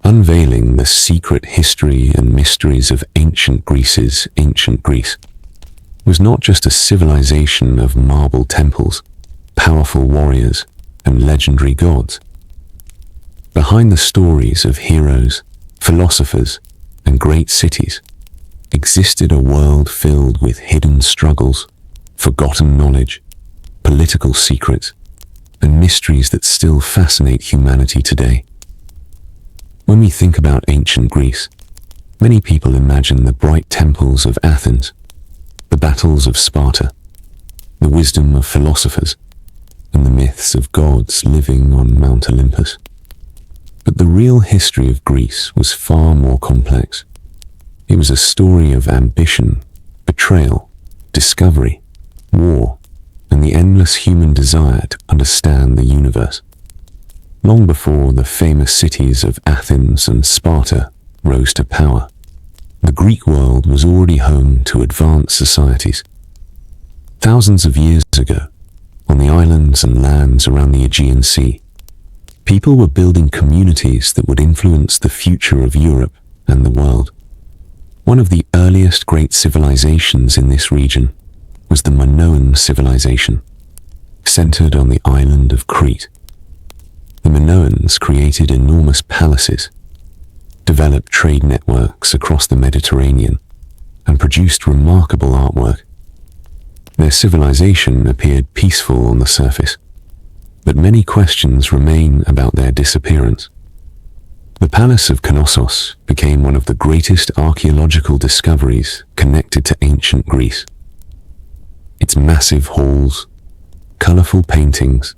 Unveiling the secret history and mysteries of ancient Greece's ancient Greece was not just a civilization of marble temples, powerful warriors, and legendary gods. Behind the stories of heroes, philosophers, and great cities existed a world filled with hidden struggles, forgotten knowledge, political secrets, and mysteries that still fascinate humanity today. When we think about ancient Greece, many people imagine the bright temples of Athens, the battles of Sparta, the wisdom of philosophers, and the myths of gods living on Mount Olympus. But the real history of Greece was far more complex. It was a story of ambition, betrayal, discovery, war, and the endless human desire to understand the universe. Long before the famous cities of Athens and Sparta rose to power, the Greek world was already home to advanced societies. Thousands of years ago, on the islands and lands around the Aegean Sea, people were building communities that would influence the future of Europe and the world. One of the earliest great civilizations in this region was the Minoan civilization, centered on the island of Crete. The Minoans created enormous palaces, developed trade networks across the Mediterranean, and produced remarkable artwork. Their civilization appeared peaceful on the surface, but many questions remain about their disappearance. The Palace of Knossos became one of the greatest archaeological discoveries connected to ancient Greece. Its massive halls, colorful paintings,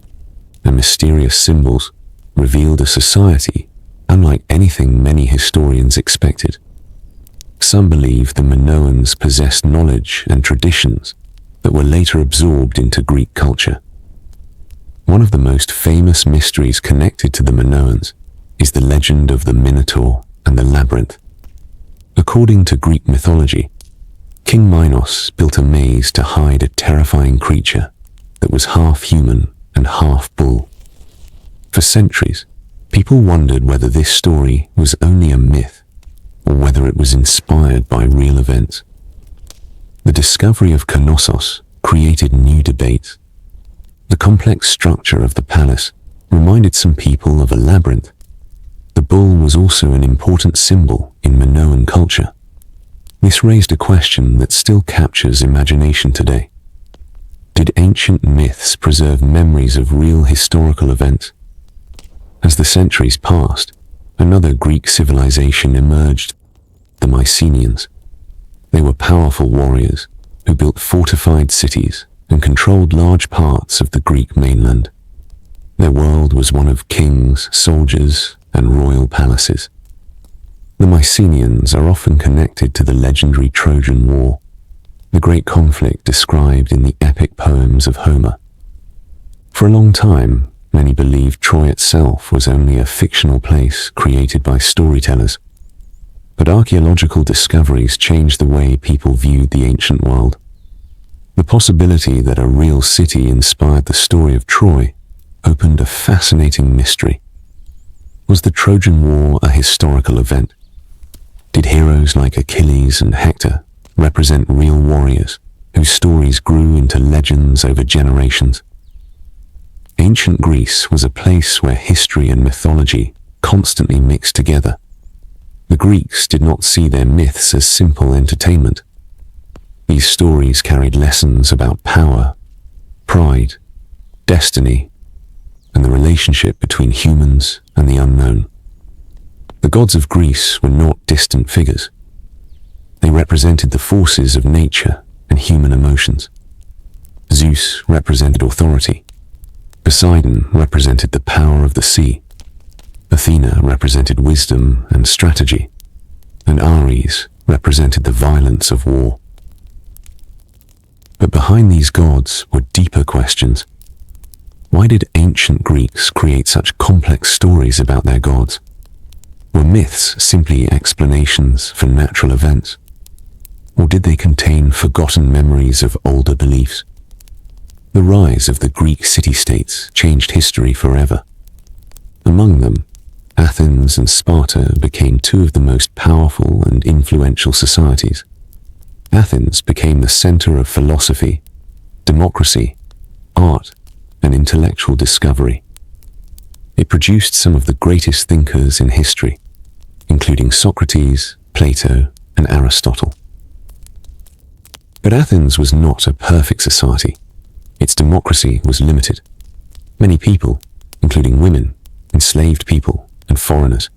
and mysterious symbols revealed a society unlike anything many historians expected. Some believe the Minoans possessed knowledge and traditions that were later absorbed into Greek culture. One of the most famous mysteries connected to the Minoans is the legend of the Minotaur and the Labyrinth. According to Greek mythology, King Minos built a maze to hide a terrifying creature that was half human and half bull. For centuries, people wondered whether this story was only a myth or whether it was inspired by real events. The discovery of Knossos created new debates. The complex structure of the palace reminded some people of a labyrinth. The bull was also an important symbol in Minoan culture. This raised a question that still captures imagination today. Did ancient myths preserve memories of real historical events? As the centuries passed, another Greek civilization emerged, the Mycenaeans. They were powerful warriors who built fortified cities and controlled large parts of the Greek mainland. Their world was one of kings, soldiers, and royal palaces. The Mycenaeans are often connected to the legendary Trojan War, the great conflict described in the epic poems of Homer. For a long time, many believed Troy itself was only a fictional place created by storytellers. But archaeological discoveries changed the way people viewed the ancient world. The possibility that a real city inspired the story of Troy opened a fascinating mystery. Was the Trojan War a historical event? Did heroes like Achilles and Hector represent real warriors whose stories grew into legends over generations? Ancient Greece was a place where history and mythology constantly mixed together. The Greeks did not see their myths as simple entertainment. These stories carried lessons about power, pride, destiny, and the relationship between humans and the unknown. The gods of Greece were not distant figures. They represented the forces of nature and human emotions. Zeus represented authority. Poseidon represented the power of the sea. Athena represented wisdom and strategy. And Ares represented the violence of war. But behind these gods were deeper questions. Why did ancient Greeks create such complex stories about their gods? Were myths simply explanations for natural events? Or did they contain forgotten memories of older beliefs? The rise of the Greek city-states changed history forever. Among them, Athens and Sparta became two of the most powerful and influential societies. Athens became the center of philosophy, democracy, art, and intellectual discovery. It produced some of the greatest thinkers in history, including Socrates, Plato, and Aristotle. But Athens was not a perfect society. Its democracy was limited. Many people, including women, enslaved people, and foreigners,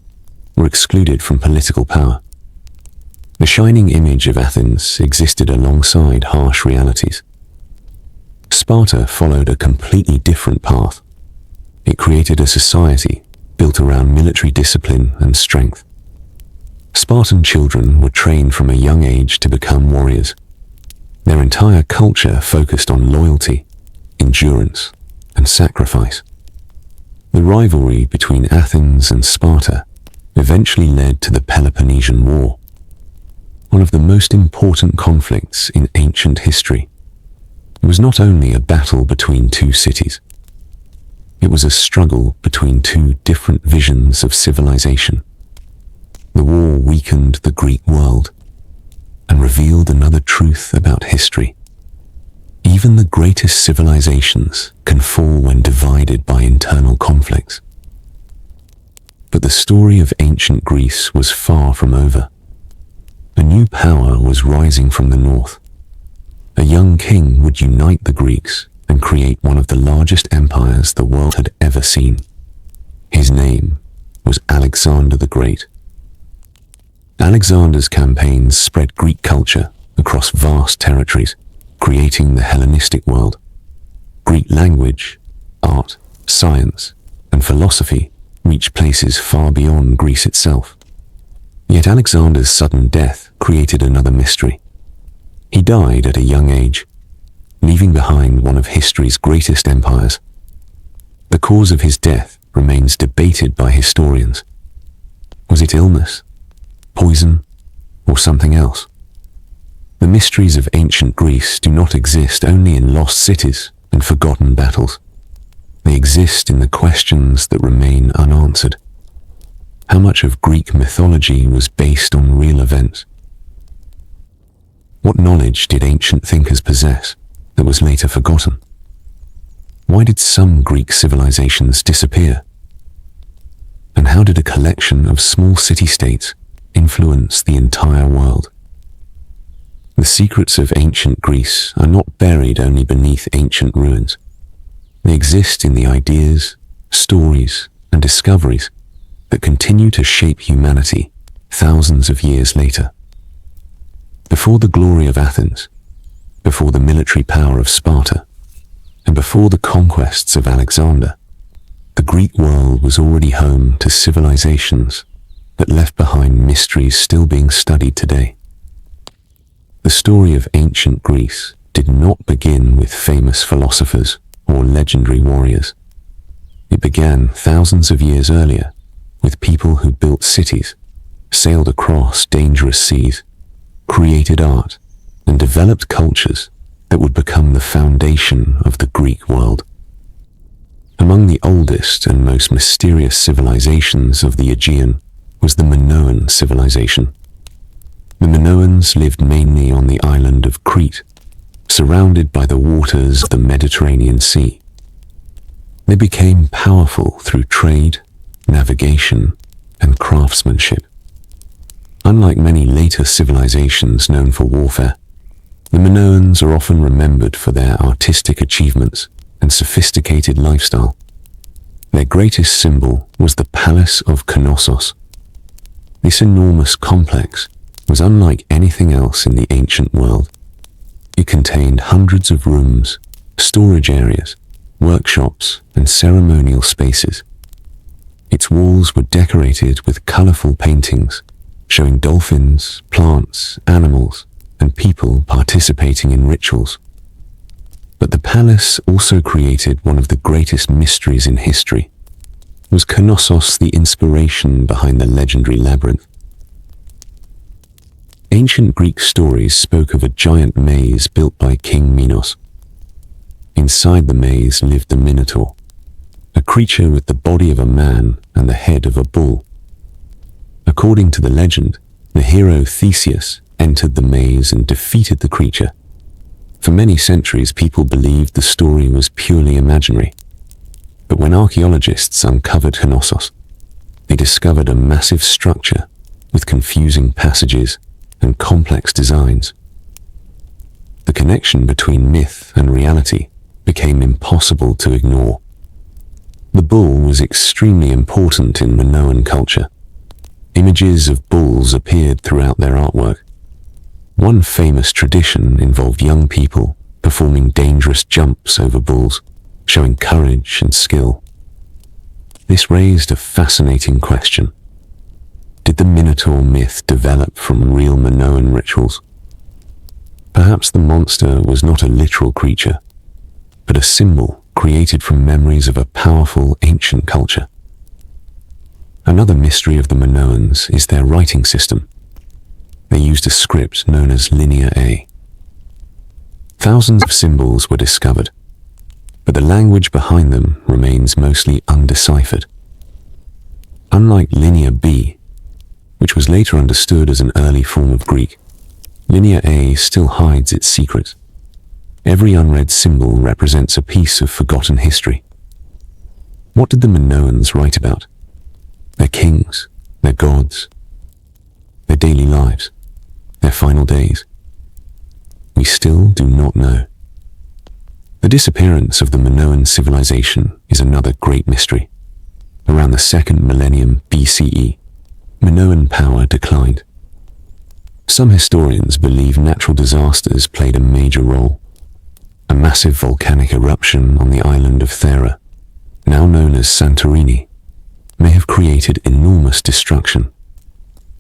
were excluded from political power. The shining image of Athens existed alongside harsh realities. Sparta followed a completely different path. It created a society built around military discipline and strength. Spartan children were trained from a young age to become warriors. Their entire culture focused on loyalty, endurance, and sacrifice. The rivalry between Athens and Sparta eventually led to the Peloponnesian War, one of the most important conflicts in ancient history. It was not only a battle between two cities. It was a struggle between two different visions of civilization. The war weakened the Greek world and revealed another truth about history. Even the greatest civilizations can fall when divided by internal conflicts. But the story of ancient Greece was far from over. A new power was rising from the north. A young king would unite the Greeks and create one of the largest empires the world had ever seen. His name was Alexander the Great. Alexander's campaigns spread Greek culture across vast territories, creating the Hellenistic world. Greek language, art, science, and philosophy reached places far beyond Greece itself. Yet Alexander's sudden death created another mystery. He died at a young age, leaving behind one of history's greatest empires. The cause of his death remains debated by historians. Was it illness, poison, or something else? The mysteries of ancient Greece do not exist only in lost cities and forgotten battles. They exist in the questions that remain unanswered. How much of Greek mythology was based on real events? What knowledge did ancient thinkers possess that was later forgotten? Why did some Greek civilizations disappear? And how did a collection of small city-states influence the entire world? The secrets of ancient Greece are not buried only beneath ancient ruins. They exist in the ideas, stories, and discoveries that continue to shape humanity thousands of years later. Before the glory of Athens, before the military power of Sparta, and before the conquests of Alexander, the Greek world was already home to civilizations that left behind mysteries still being studied today. The story of ancient Greece did not begin with famous philosophers or legendary warriors. It began thousands of years earlier with people who built cities, sailed across dangerous seas, created art, and developed cultures that would become the foundation of the Greek world. Among the oldest and most mysterious civilizations of the Aegean was the Minoan civilization. The Minoans lived mainly on the island of Crete, surrounded by the waters of the Mediterranean Sea. They became powerful through trade, navigation, and craftsmanship. Unlike many later civilizations known for warfare, the Minoans are often remembered for their artistic achievements and sophisticated lifestyle. Their greatest symbol was the Palace of Knossos. This enormous complex was unlike anything else in the ancient world. It contained hundreds of rooms, storage areas, workshops, and ceremonial spaces. Its walls were decorated with colorful paintings showing dolphins, plants, animals, and people participating in rituals. But the palace also created one of the greatest mysteries in history. Was Knossos the inspiration behind the legendary labyrinth? Ancient Greek stories spoke of a giant maze built by King Minos. Inside the maze lived the Minotaur, a creature with the body of a man and the head of a bull. According to the legend, the hero Theseus entered the maze and defeated the creature. For many centuries, people believed the story was purely imaginary. But when archaeologists uncovered Knossos, they discovered a massive structure with confusing passages and complex designs. The connection between myth and reality became impossible to ignore. The bull was extremely important in Minoan culture. Images of bulls appeared throughout their artwork. One famous tradition involved young people performing dangerous jumps over bulls, showing courage and skill. This raised a fascinating question. Did the Minotaur myth develop from real Minoan rituals? Perhaps the monster was not a literal creature, but a symbol created from memories of a powerful ancient culture. Another mystery of the Minoans is their writing system. They used a script known as Linear A. Thousands of symbols were discovered, but the language behind them remains mostly undeciphered. Unlike Linear B, which was later understood as an early form of Greek, Linear A still hides its secret. Every unread symbol represents a piece of forgotten history. What did the Minoans write about? Their kings, their gods, their daily lives, their final days? We still do not know. The disappearance of the Minoan civilization is another great mystery. Around the 2nd millennium BCE, Minoan power declined. Some historians believe natural disasters played a major role. A massive volcanic eruption on the island of Thera, now known as Santorini, may have created enormous destruction.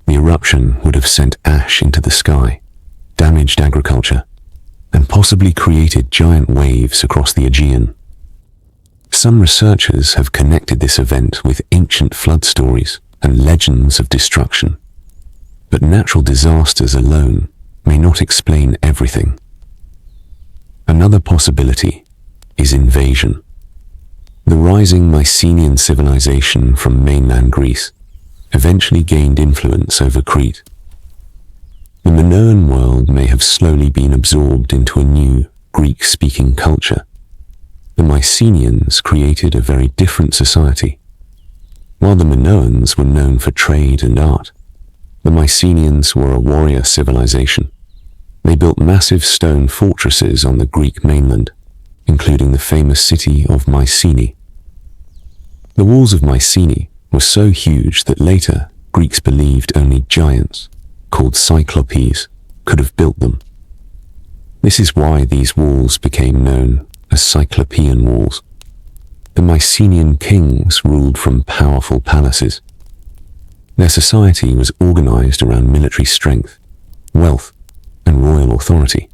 The eruption would have sent ash into the sky, damaged agriculture, and possibly created giant waves across the Aegean. Some researchers have connected this event with ancient flood stories and legends of destruction. But natural disasters alone may not explain everything. Another possibility is invasion. The rising Mycenaean civilization from mainland Greece eventually gained influence over Crete. The Minoan world may have slowly been absorbed into a new Greek-speaking culture. The Mycenaeans created a very different society. While the Minoans were known for trade and art, the Mycenaeans were a warrior civilization. They built massive stone fortresses on the Greek mainland, including the famous city of Mycenae. The walls of Mycenae were so huge that later Greeks believed only giants, called cyclopes, could have built them. This is why these walls became known as Cyclopean walls. The Mycenaean kings ruled from powerful palaces. Their society was organized around military strength, wealth, and royal authority.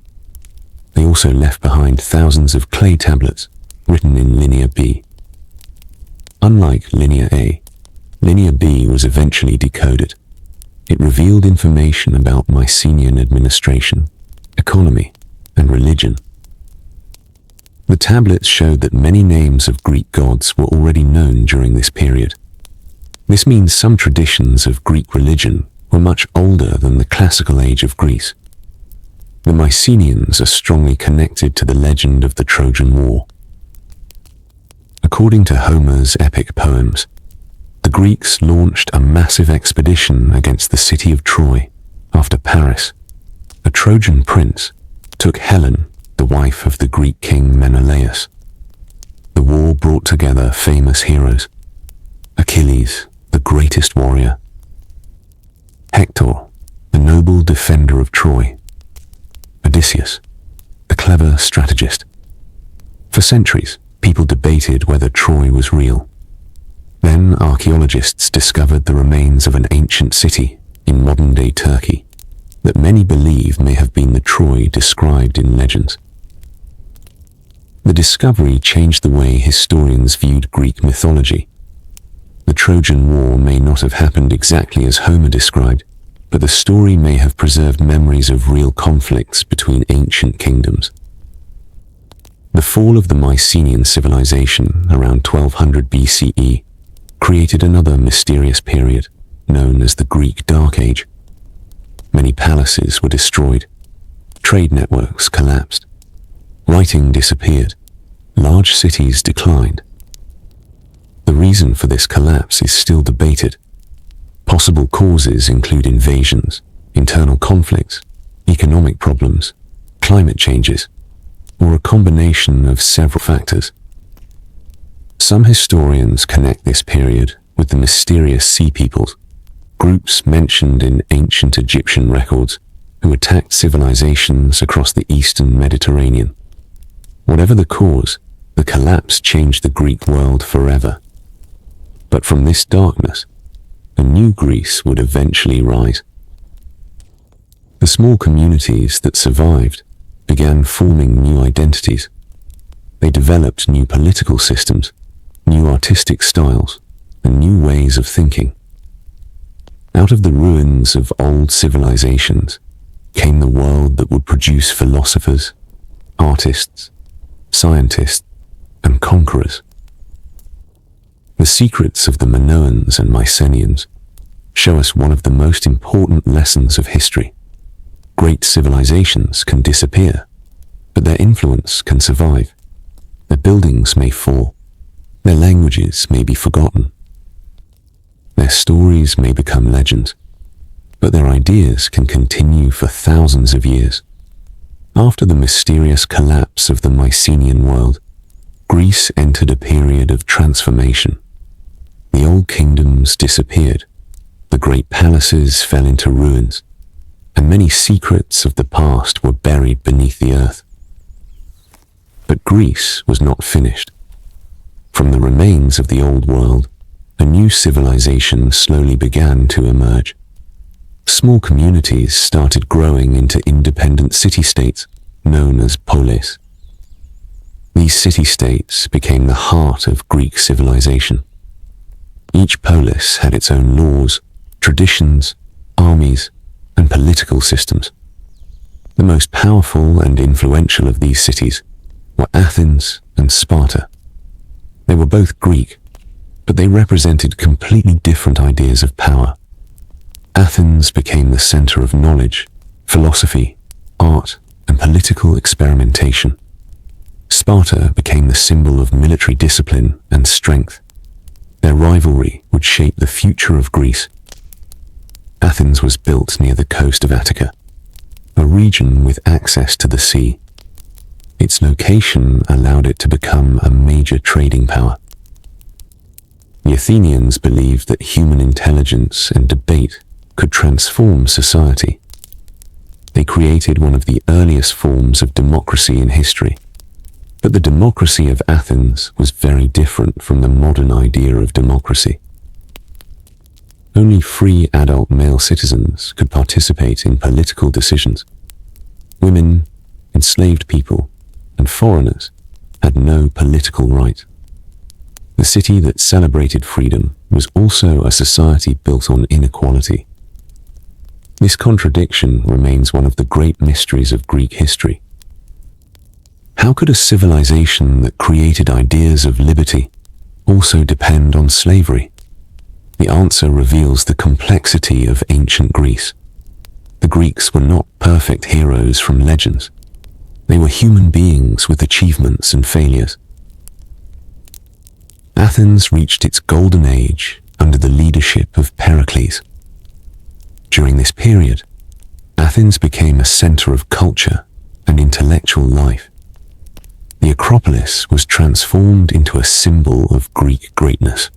They also left behind thousands of clay tablets written in Linear B. Unlike Linear A, Linear B was eventually decoded. It revealed information about Mycenaean administration, economy, and religion. The tablets showed that many names of Greek gods were already known during this period. This means some traditions of Greek religion were much older than the classical age of Greece. The Mycenaeans are strongly connected to the legend of the Trojan War. According to Homer's epic poems, the Greeks launched a massive expedition against the city of Troy after Paris, a Trojan prince, took Helen, the wife of the Greek king Menelaus. The war brought together famous heroes: Achilles, the greatest warrior; Hector, the noble defender of Troy; Odysseus, the clever strategist. For centuries, people debated whether Troy was real. Then archaeologists discovered the remains of an ancient city in modern-day Turkey that many believe may have been the Troy described in legends. The discovery changed the way historians viewed Greek mythology. The Trojan War may not have happened exactly as Homer described, but the story may have preserved memories of real conflicts between ancient kingdoms. The fall of the Mycenaean civilization around 1200 BCE created another mysterious period known as the Greek Dark Age. Many palaces were destroyed, trade networks collapsed, writing disappeared, large cities declined. The reason for this collapse is still debated. Possible causes include invasions, internal conflicts, economic problems, climate changes, or a combination of several factors. Some historians connect this period with the mysterious Sea Peoples, groups mentioned in ancient Egyptian records who attacked civilizations across the eastern Mediterranean. Whatever the cause, the collapse changed the Greek world forever. But from this darkness, a new Greece would eventually rise. The small communities that survived began forming new identities. They developed new political systems, new artistic styles, and new ways of thinking. Out of the ruins of old civilizations came the world that would produce philosophers, artists, scientists, and conquerors. The secrets of the Minoans and Mycenaeans show us one of the most important lessons of history. Great civilizations can disappear, but their influence can survive. Their buildings may fall, their languages may be forgotten, their stories may become legends, but their ideas can continue for thousands of years. After the mysterious collapse of the Mycenaean world, Greece entered a period of transformation. The old kingdoms disappeared, the great palaces fell into ruins, and many secrets of the past were buried beneath the earth. But Greece was not finished. From the remains of the old world, a new civilization slowly began to emerge. Small communities started growing into independent city-states known as polis. These city-states became the heart of Greek civilization. Each polis had its own laws, traditions, armies, and political systems. The most powerful and influential of these cities were Athens and Sparta. They were both Greek, but they represented completely different ideas of power. Athens became the center of knowledge, philosophy, art, and political experimentation. Sparta became the symbol of military discipline and strength. Their rivalry would shape the future of Greece. Athens was built near the coast of Attica, a region with access to the sea. Its location allowed it to become a major trading power. The Athenians believed that human intelligence and debate could transform society. They created one of the earliest forms of democracy in history. But the democracy of Athens was very different from the modern idea of democracy. Only free adult male citizens could participate in political decisions. Women, enslaved people, and foreigners had no political right. The city that celebrated freedom was also a society built on inequality. This contradiction remains one of the great mysteries of Greek history. How could a civilization that created ideas of liberty also depend on slavery? The answer reveals the complexity of ancient Greece. The Greeks were not perfect heroes from legends. They were human beings with achievements and failures. Athens reached its golden age under the leadership of Pericles. During this period, Athens became a center of culture and intellectual life. The Acropolis was transformed into a symbol of Greek greatness.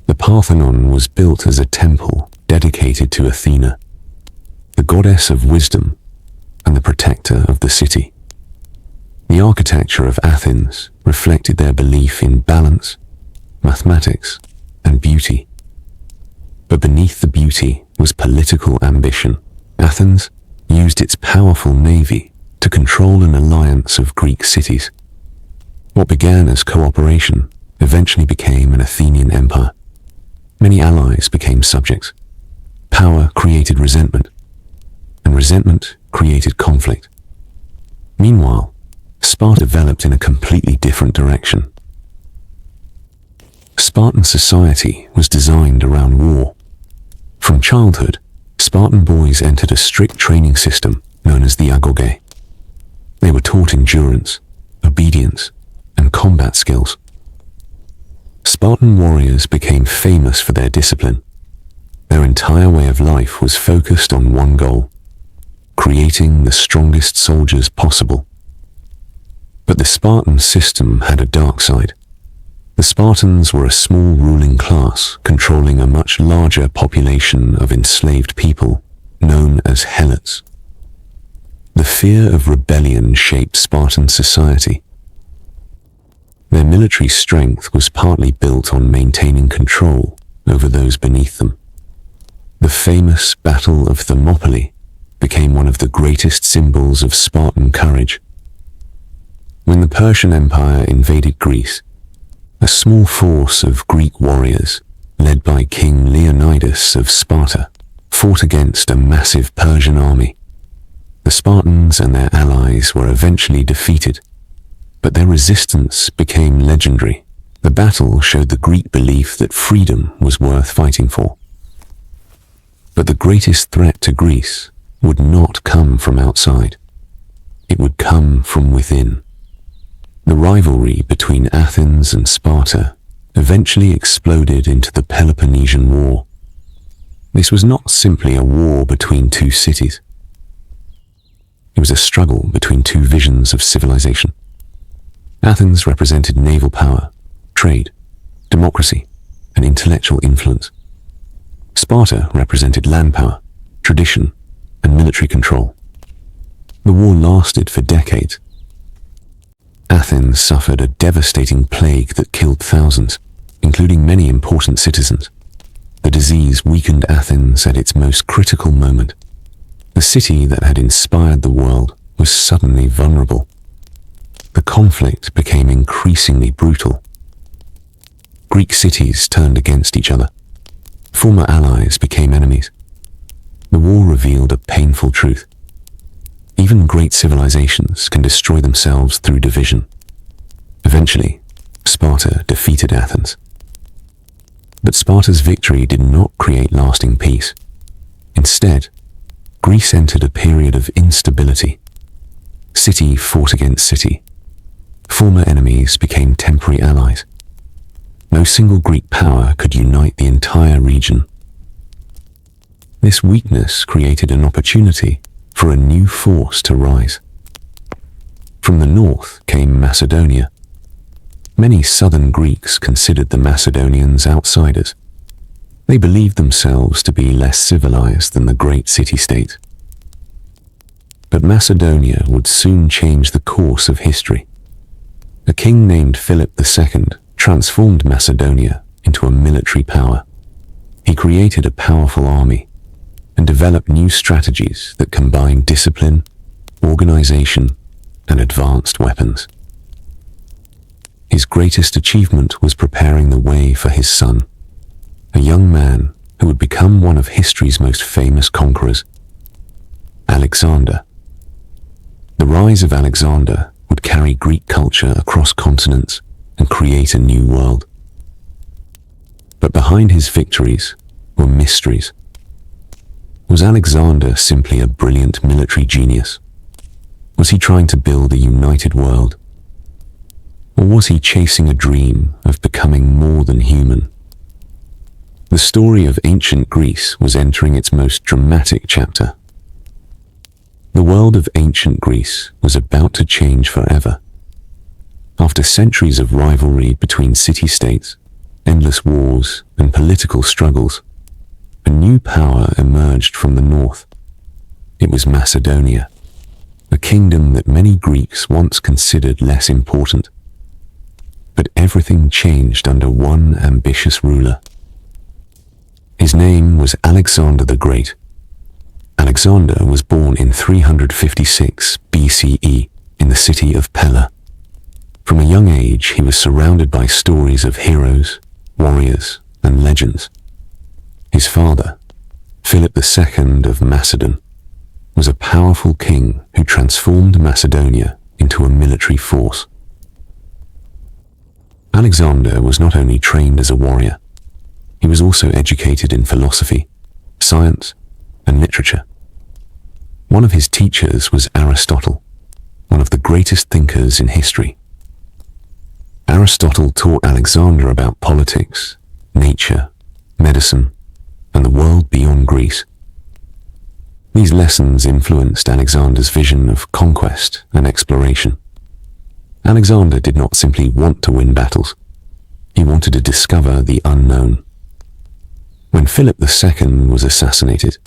The Parthenon was built as a temple dedicated to Athena, the goddess of wisdom and the protector of the city. The architecture of Athens reflected their belief in balance, mathematics, and beauty. But beneath the beauty was political ambition. Athens used its powerful navy to control an alliance of Greek cities. What began as cooperation eventually became an Athenian empire. Many allies became subjects. Power created resentment, and resentment created conflict. Meanwhile, Sparta developed in a completely different direction. Spartan society was designed around war. From childhood, Spartan boys entered a strict training system known as the agoge. They were taught endurance, obedience, and combat skills. Spartan warriors became famous for their discipline. Their entire way of life was focused on one goal: creating the strongest soldiers possible. But the Spartan system had a dark side. The Spartans were a small ruling class controlling a much larger population of enslaved people, known as helots. The fear of rebellion shaped Spartan society. Their military strength was partly built on maintaining control over those beneath them. The famous Battle of Thermopylae became one of the greatest symbols of Spartan courage. When the Persian Empire invaded Greece, a small force of Greek warriors, led by King Leonidas of Sparta, fought against a massive Persian army. The Spartans and their allies were eventually defeated, but their resistance became legendary. The battle showed the Greek belief that freedom was worth fighting for. But the greatest threat to Greece would not come from outside. It would come from within. The rivalry between Athens and Sparta eventually exploded into the Peloponnesian War. This was not simply a war between two cities. It was a struggle between two visions of civilization. Athens represented naval power, trade, democracy, and intellectual influence. Sparta represented land power, tradition, and military control. The war lasted for decades. Athens suffered a devastating plague that killed thousands, including many important citizens. The disease weakened Athens at its most critical moment. The city that had inspired the world was suddenly vulnerable. The conflict became increasingly brutal. Greek cities turned against each other. Former allies became enemies. The war revealed a painful truth. Even great civilizations can destroy themselves through division. Eventually, Sparta defeated Athens. But Sparta's victory did not create lasting peace. Instead, Greece entered a period of instability. City fought against city. Former enemies became temporary allies. No single Greek power could unite the entire region. This weakness created an opportunity for a new force to rise. From the north came Macedonia. Many southern Greeks considered the Macedonians outsiders. They believed themselves to be less civilized than the great city-state. But Macedonia would soon change the course of history. A king named Philip II transformed Macedonia into a military power. He created a powerful army and developed new strategies that combined discipline, organization, and advanced weapons. His greatest achievement was preparing the way for his son, a young man who would become one of history's most famous conquerors, Alexander. The rise of Alexander would carry Greek culture across continents and create a new world. But behind his victories were mysteries. Was Alexander simply a brilliant military genius? Was he trying to build a united world? Or was he chasing a dream of becoming more than human? The story of ancient Greece was entering its most dramatic chapter. The world of ancient Greece was about to change forever. After centuries of rivalry between city-states, endless wars, and political struggles, a new power emerged from the north. It was Macedonia, a kingdom that many Greeks once considered less important. But everything changed under one ambitious ruler. His name was Alexander the Great. Alexander was born in 356 BCE in the city of Pella. From a young age, he was surrounded by stories of heroes, warriors, and legends. His father, Philip II of Macedon, was a powerful king who transformed Macedonia into a military force. Alexander was not only trained as a warrior, he was also educated in philosophy, science, and literature. One of his teachers was Aristotle, one of the greatest thinkers in history. Aristotle taught Alexander about politics, nature, medicine, and the world beyond Greece. These lessons influenced Alexander's vision of conquest and exploration. Alexander did not simply want to win battles. He wanted to discover the unknown. When Philip II was assassinated,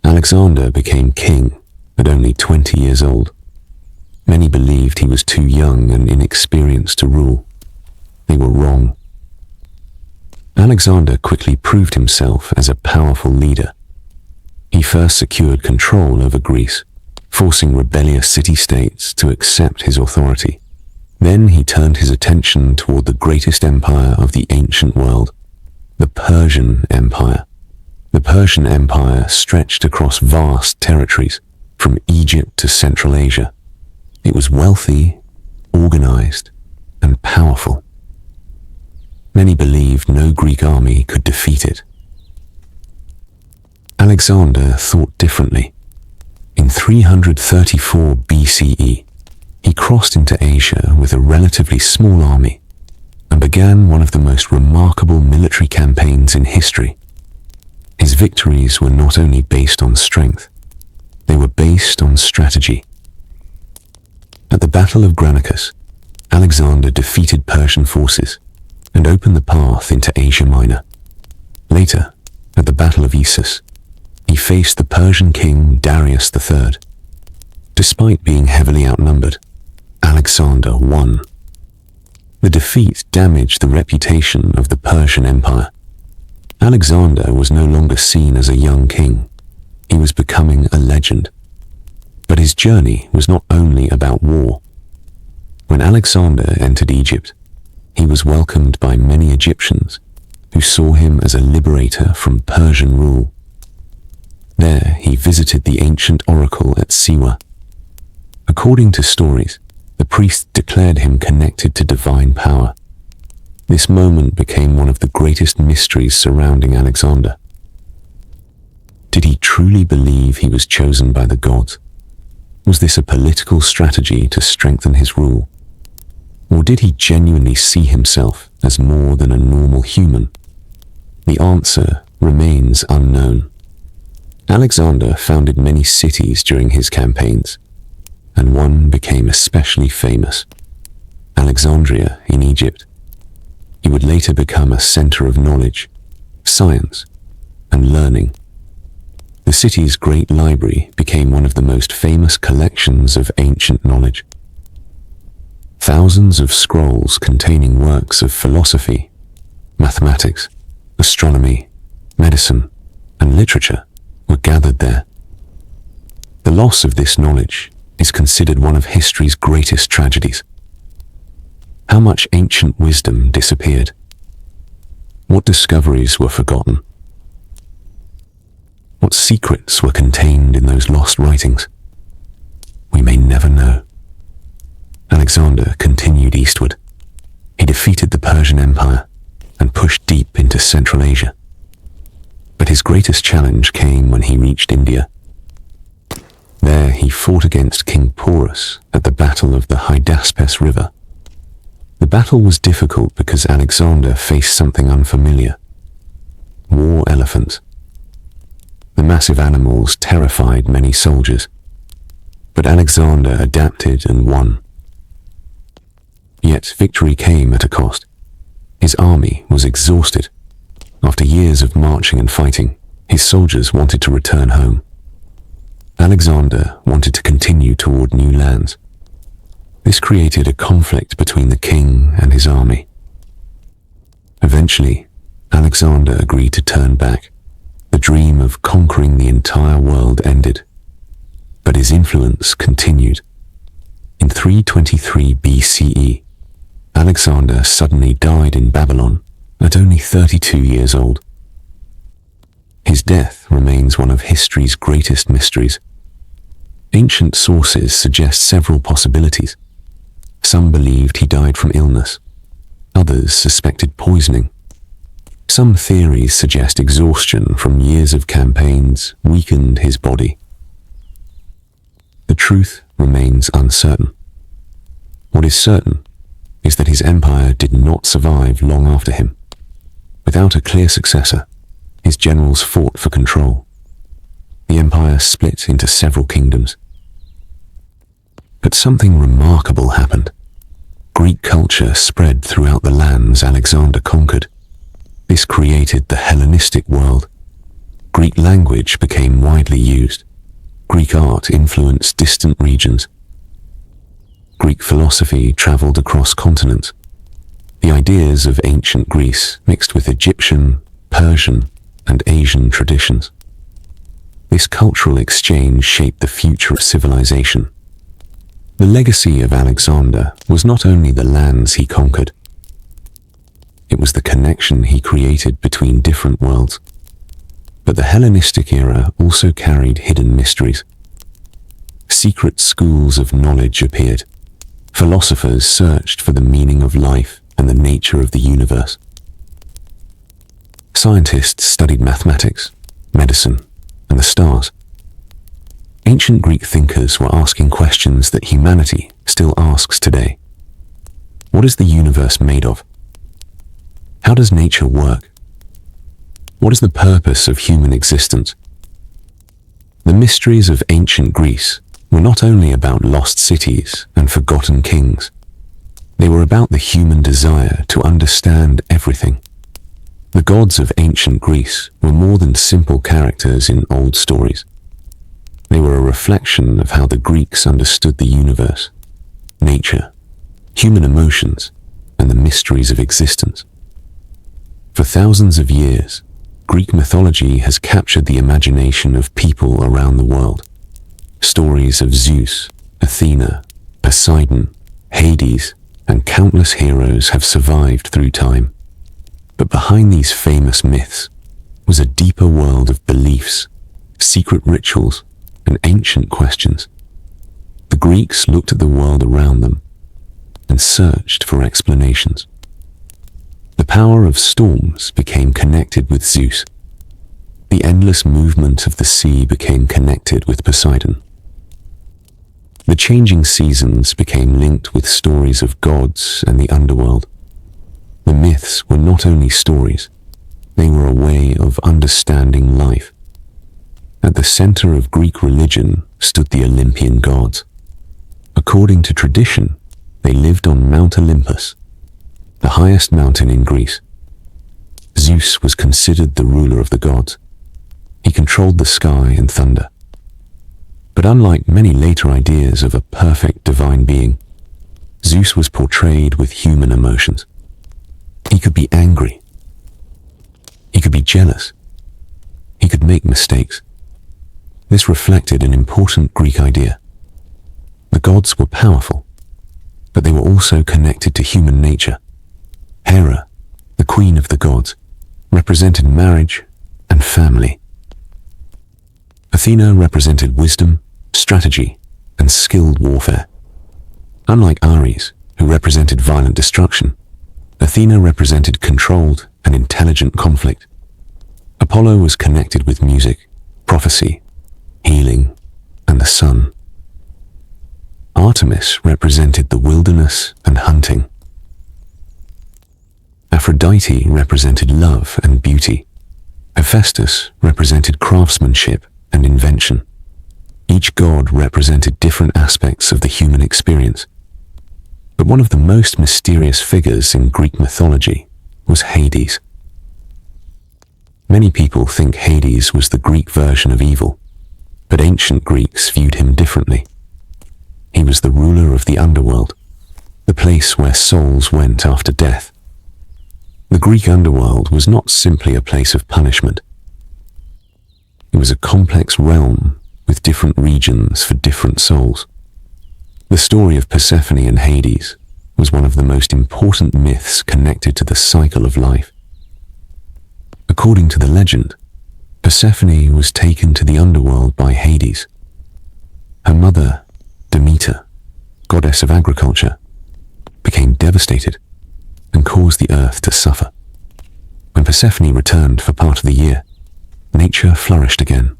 Alexander became king at only 20 years old. Many believed he was too young and inexperienced to rule. They were wrong. Alexander quickly proved himself as a powerful leader. He first secured control over Greece, forcing rebellious city-states to accept his authority. Then he turned his attention toward the greatest empire of the ancient world, the Persian Empire. The Persian Empire stretched across vast territories, from Egypt to Central Asia. It was wealthy, organized, and powerful. Many believed no Greek army could defeat it. Alexander thought differently. In 334 BCE, he crossed into Asia with a relatively small army and began one of the most remarkable military campaigns in history. His victories were not only based on strength, they were based on strategy. At the Battle of Granicus, Alexander defeated Persian forces and opened the path into Asia Minor. Later, at the Battle of Issus, he faced the Persian king Darius III. Despite being heavily outnumbered, Alexander won. The defeat damaged the reputation of the Persian Empire. Alexander was no longer seen as a young king. He was becoming a legend. But his journey was not only about war. When Alexander entered Egypt, he was welcomed by many Egyptians who saw him as a liberator from Persian rule. There he visited the ancient oracle at Siwa. According to stories, the priest declared him connected to divine power. This moment became one of the greatest mysteries surrounding Alexander. Did he truly believe he was chosen by the gods? Was this a political strategy to strengthen his rule? Or did he genuinely see himself as more than a normal human? The answer remains unknown. Alexander founded many cities during his campaigns, and one became especially famous, Alexandria in Egypt. He would later become a center of knowledge, science, and learning. The city's great library became one of the most famous collections of ancient knowledge. Thousands of scrolls containing works of philosophy, mathematics, astronomy, medicine, and literature were gathered there. The loss of this knowledge is considered one of history's greatest tragedies. How much ancient wisdom disappeared? What discoveries were forgotten? What secrets were contained in those lost writings? We may never know. Alexander continued eastward. He defeated the Persian Empire and pushed deep into Central Asia. But his greatest challenge came when he reached India. There he fought against King Porus at the Battle of the Hydaspes River. The battle was difficult because Alexander faced something unfamiliar: war elephants. The massive animals terrified many soldiers, but Alexander adapted and won. Yet victory came at a cost. His army was exhausted. After years of marching and fighting, his soldiers wanted to return home. Alexander wanted to continue toward new lands. This created a conflict between the king and his army. Eventually, Alexander agreed to turn back. The dream of conquering the entire world ended, but his influence continued. In 323 BCE, Alexander suddenly died in Babylon at only 32 years old. His death remains one of history's greatest mysteries. Ancient sources suggest several possibilities. Some believed he died from illness. Others suspected poisoning. Some theories suggest exhaustion from years of campaigns weakened his body. The truth remains uncertain. What is certain is that his empire did not survive long after him. Without a clear successor, his generals fought for control. The empire split into several kingdoms. But something remarkable happened. Greek culture spread throughout the lands Alexander conquered. This created the Hellenistic world. Greek language became widely used. Greek art influenced distant regions. Greek philosophy traveled across continents. The ideas of ancient Greece mixed with Egyptian, Persian, and Asian traditions. This cultural exchange shaped the future of civilization. The legacy of Alexander was not only the lands he conquered, it was the connection he created between different worlds. But the Hellenistic era also carried hidden mysteries. Secret schools of knowledge appeared. Philosophers searched for the meaning of life and the nature of the universe. Scientists studied mathematics, medicine, and the stars. Ancient Greek thinkers were asking questions that humanity still asks today. What is the universe made of? How does nature work? What is the purpose of human existence? The mysteries of ancient Greece were not only about lost cities and forgotten kings. They were about the human desire to understand everything. The gods of ancient Greece were more than simple characters in old stories. They were a reflection of how the Greeks understood the universe, nature, human emotions, and the mysteries of existence. For thousands of years, Greek mythology has captured the imagination of people around the world. Stories of Zeus, Athena, Poseidon, Hades, and countless heroes have survived through time. But behind these famous myths was a deeper world of beliefs, secret rituals, and ancient questions. The Greeks looked at the world around them and searched for explanations. The power of storms became connected with Zeus. The endless movement of the sea became connected with Poseidon. The changing seasons became linked with stories of gods and the underworld. The myths were not only stories, they were a way of understanding life. At the center of Greek religion stood the Olympian gods. According to tradition, they lived on Mount Olympus, the highest mountain in Greece. Zeus was considered the ruler of the gods. He controlled the sky and thunder. But unlike many later ideas of a perfect divine being, Zeus was portrayed with human emotions. He could be angry. He could be jealous. He could make mistakes. This reflected an important Greek idea. The gods were powerful, but they were also connected to human nature. Hera, the queen of the gods, represented marriage and family. Athena represented wisdom, strategy, and skilled warfare. Unlike Ares, who represented violent destruction, Athena represented controlled and intelligent conflict. Apollo was connected with music, prophecy, healing, and the sun. Artemis represented the wilderness and hunting. Aphrodite represented love and beauty. Hephaestus represented craftsmanship and invention. Each god represented different aspects of the human experience. But one of the most mysterious figures in Greek mythology was Hades. Many people think Hades was the Greek version of evil, but ancient Greeks viewed him differently. He was the ruler of the underworld, the place where souls went after death. The Greek underworld was not simply a place of punishment. It was a complex realm with different regions for different souls. The story of Persephone and Hades was one of the most important myths connected to the cycle of life. According to the legend, Persephone was taken to the underworld by Hades. Her mother, Demeter, goddess of agriculture, became devastated and caused the earth to suffer. When Persephone returned for part of the year, nature flourished again.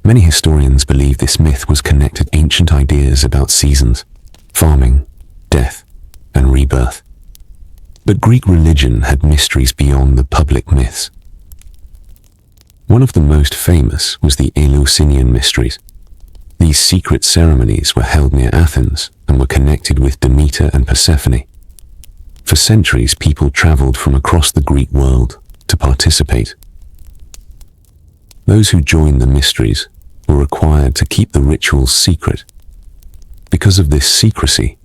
Many historians believe this myth was connected to ancient ideas about seasons, farming, death, and rebirth. But Greek religion had mysteries beyond the public myths. One of the most famous was the Eleusinian mysteries. These secret ceremonies were held near Athens and were connected with Demeter and Persephone. For centuries, people traveled from across the Greek world to participate. Those who joined the mysteries were required to keep the rituals secret. Because of this secrecy,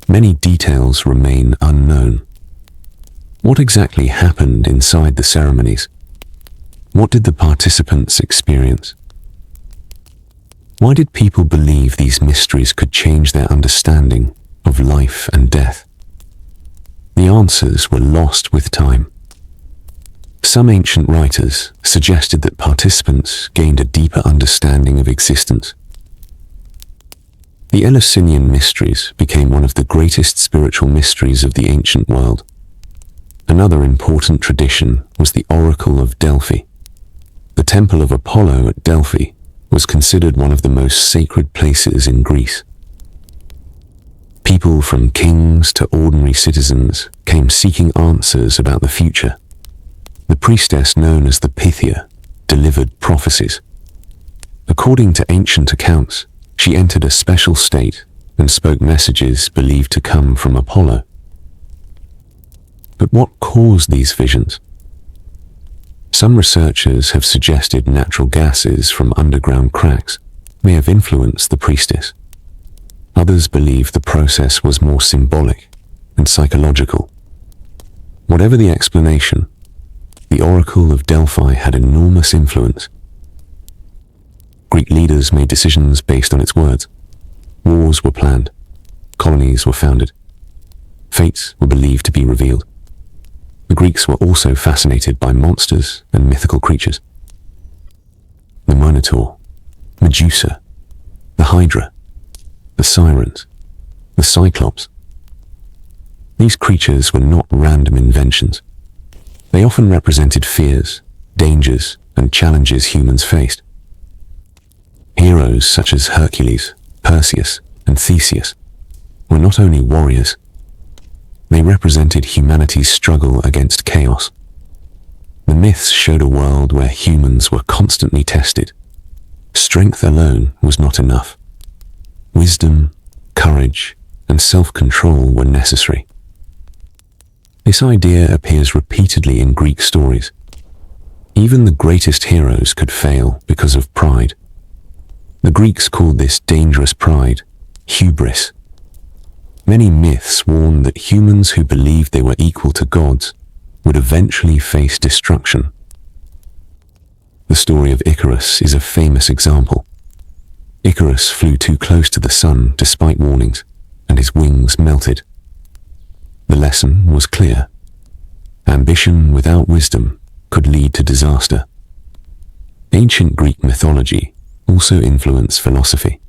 many details remain unknown. What exactly happened inside the ceremonies? What did the participants experience? Why did people believe these mysteries could change their understanding of life and death? The answers were lost with time. Some ancient writers suggested that participants gained a deeper understanding of existence. The Eleusinian mysteries became one of the greatest spiritual mysteries of the ancient world. Another important tradition was the Oracle of Delphi. The Temple of Apollo at Delphi was considered one of the most sacred places in Greece. People from kings to ordinary citizens came seeking answers about the future. The priestess known as the Pythia delivered prophecies. According to ancient accounts, she entered a special state and spoke messages believed to come from Apollo. But what caused these visions? Some researchers have suggested natural gases from underground cracks may have influenced the priestess. Others believe the process was more symbolic and psychological. Whatever the explanation, the Oracle of Delphi had enormous influence. Greek leaders made decisions based on its words. Wars were planned. Colonies were founded. Fates were believed to be revealed. The Greeks were also fascinated by monsters and mythical creatures. The Minotaur, Medusa, the Hydra, the Sirens, the Cyclops. These creatures were not random inventions. They often represented fears, dangers, and challenges humans faced. Heroes such as Hercules, Perseus, and Theseus were not only warriors, they represented humanity's struggle against chaos. The myths showed a world where humans were constantly tested. Strength alone was not enough. Wisdom, courage, and self-control were necessary. This idea appears repeatedly in Greek stories. Even the greatest heroes could fail because of pride. The Greeks called this dangerous pride hubris. Many myths warned that humans who believed they were equal to gods would eventually face destruction. The story of Icarus is a famous example. Icarus flew too close to the sun despite warnings, and his wings melted. The lesson was clear. Ambition without wisdom could lead to disaster. Ancient Greek mythology also influenced philosophy.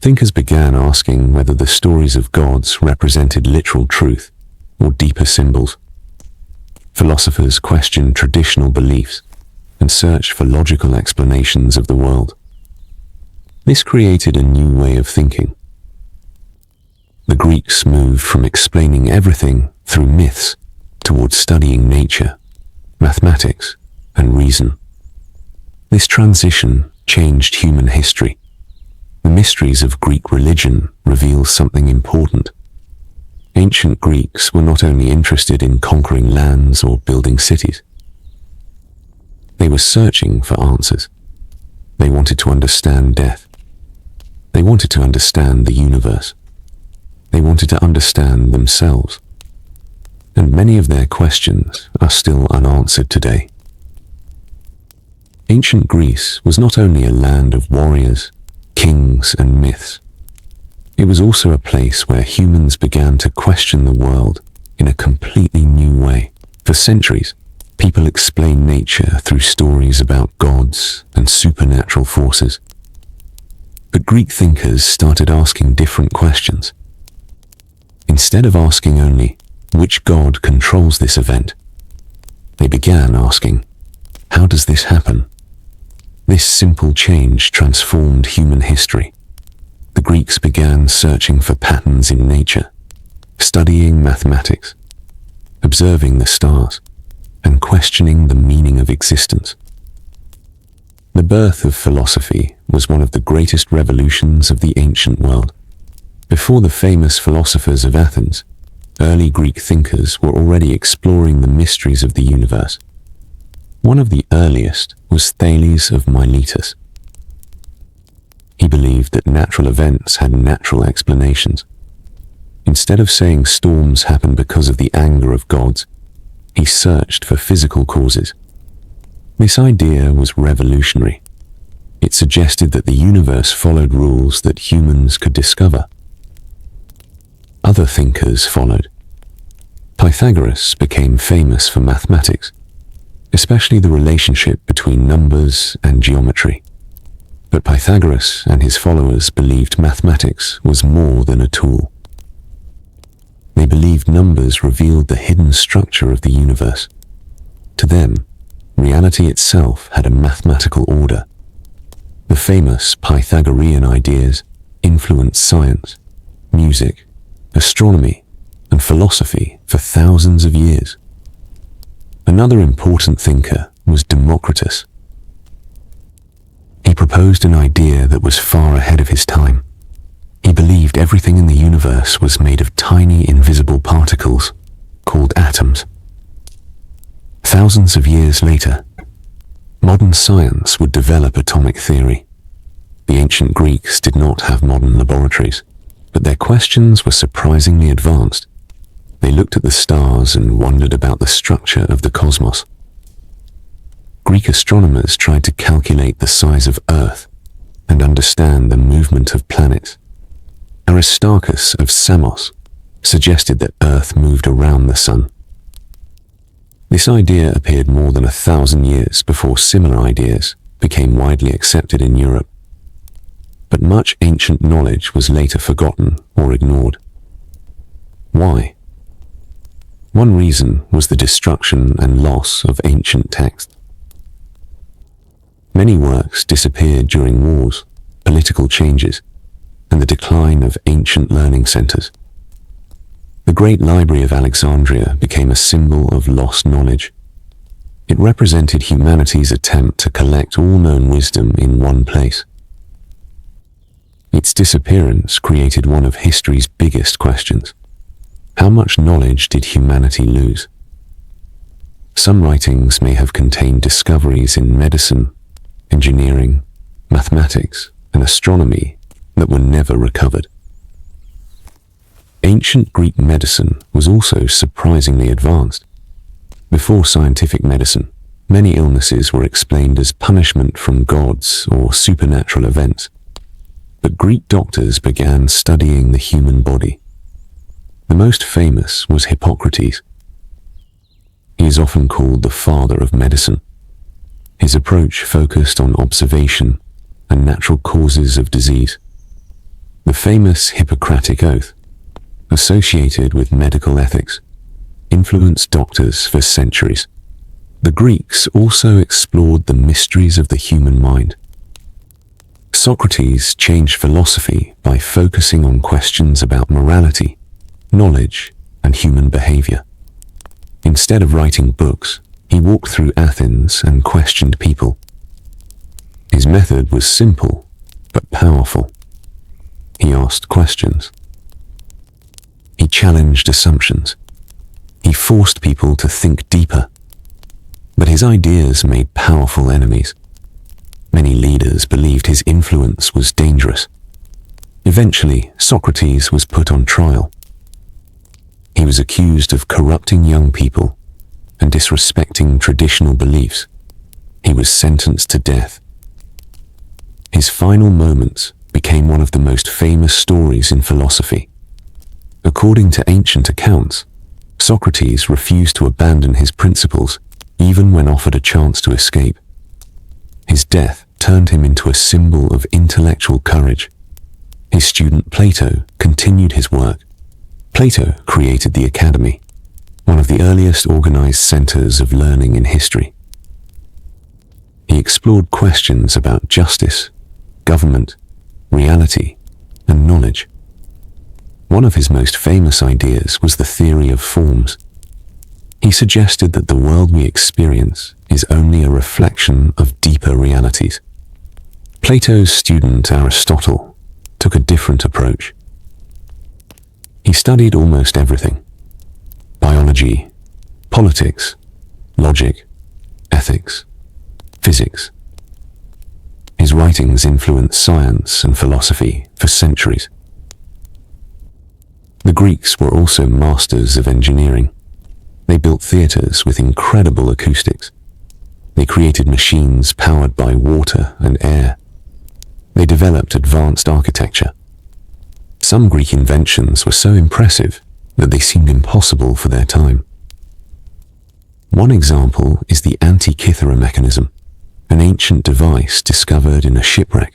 Thinkers began asking whether the stories of gods represented literal truth or deeper symbols. Philosophers questioned traditional beliefs and searched for logical explanations of the world. This created a new way of thinking. The Greeks moved from explaining everything through myths towards studying nature, mathematics, and reason. This transition changed human history. The mysteries of Greek religion reveal something important. Ancient Greeks were not only interested in conquering lands or building cities. They were searching for answers. They wanted to understand death. They wanted to understand the universe. They wanted to understand themselves. And many of their questions are still unanswered today. Ancient Greece was not only a land of warriors, kings, and myths. It was also a place where humans began to question the world in a completely new way. For centuries, people explained nature through stories about gods and supernatural forces. But Greek thinkers started asking different questions. Instead of asking only, which god controls this event, they began asking, how does this happen? This simple change transformed human history. The Greeks began searching for patterns in nature, studying mathematics, observing the stars, and questioning the meaning of existence. The birth of philosophy was one of the greatest revolutions of the ancient world. Before the famous philosophers of Athens, early Greek thinkers were already exploring the mysteries of the universe. One of the earliest was Thales of Miletus. He believed that natural events had natural explanations. Instead of saying storms happen because of the anger of gods, he searched for physical causes. This idea was revolutionary. It suggested that the universe followed rules that humans could discover. Other thinkers followed. Pythagoras became famous for mathematics, especially the relationship between numbers and geometry. But Pythagoras and his followers believed mathematics was more than a tool. They believed numbers revealed the hidden structure of the universe. To them, reality itself had a mathematical order. The famous Pythagorean ideas influenced science, music, astronomy, and philosophy for thousands of years. Another important thinker was Democritus. He proposed an idea that was far ahead of his time. He believed everything in the universe was made of tiny invisible particles called atoms. Thousands of years later, modern science would develop atomic theory. The ancient Greeks did not have modern laboratories, but their questions were surprisingly advanced. They looked at the stars and wondered about the structure of the cosmos. Greek astronomers tried to calculate the size of Earth and understand the movement of planets. Aristarchus of Samos suggested that Earth moved around the Sun. This idea appeared more than 1,000 years before similar ideas became widely accepted in Europe. But much ancient knowledge was later forgotten or ignored. Why? One reason was the destruction and loss of ancient texts. Many works disappeared during wars, political changes, and the decline of ancient learning centers. The Great Library of Alexandria became a symbol of lost knowledge. It represented humanity's attempt to collect all known wisdom in one place. Its disappearance created one of history's biggest questions. How much knowledge did humanity lose? Some writings may have contained discoveries in medicine, engineering, mathematics, and astronomy that were never recovered. Ancient Greek medicine was also surprisingly advanced. Before scientific medicine, many illnesses were explained as punishment from gods or supernatural events. But Greek doctors began studying the human body. The most famous was Hippocrates. He is often called the father of medicine. His approach focused on observation and natural causes of disease. The famous Hippocratic Oath, associated with medical ethics, influenced doctors for centuries. The Greeks also explored the mysteries of the human mind. Socrates changed philosophy by focusing on questions about morality, knowledge, and human behavior. Instead of writing books, he walked through Athens and questioned people. His method was simple, but powerful. He asked questions. He challenged assumptions. He forced people to think deeper. But his ideas made powerful enemies. Many leaders believed his influence was dangerous. Eventually, Socrates was put on trial. He was accused of corrupting young people and disrespecting traditional beliefs. He was sentenced to death. His final moments became one of the most famous stories in philosophy. According to ancient accounts, Socrates refused to abandon his principles even when offered a chance to escape. His death turned him into a symbol of intellectual courage. His student Plato continued his work, Plato created the academy, one of the earliest organized centers of learning in history. He explored questions about justice, government, reality, and knowledge. One of his most famous ideas was the theory of forms. He suggested that the world we experience is only a reflection of deeper realities. Plato's student Aristotle took a different approach. He studied almost everything: biology, politics, logic, ethics, physics. His writings influenced science and philosophy for centuries. The Greeks were also masters of engineering. They built theaters with incredible acoustics. They created machines powered by water and air. They developed advanced architecture. Some Greek inventions were so impressive that they seemed impossible for their time. One example is the Antikythera mechanism, an ancient device discovered in a shipwreck.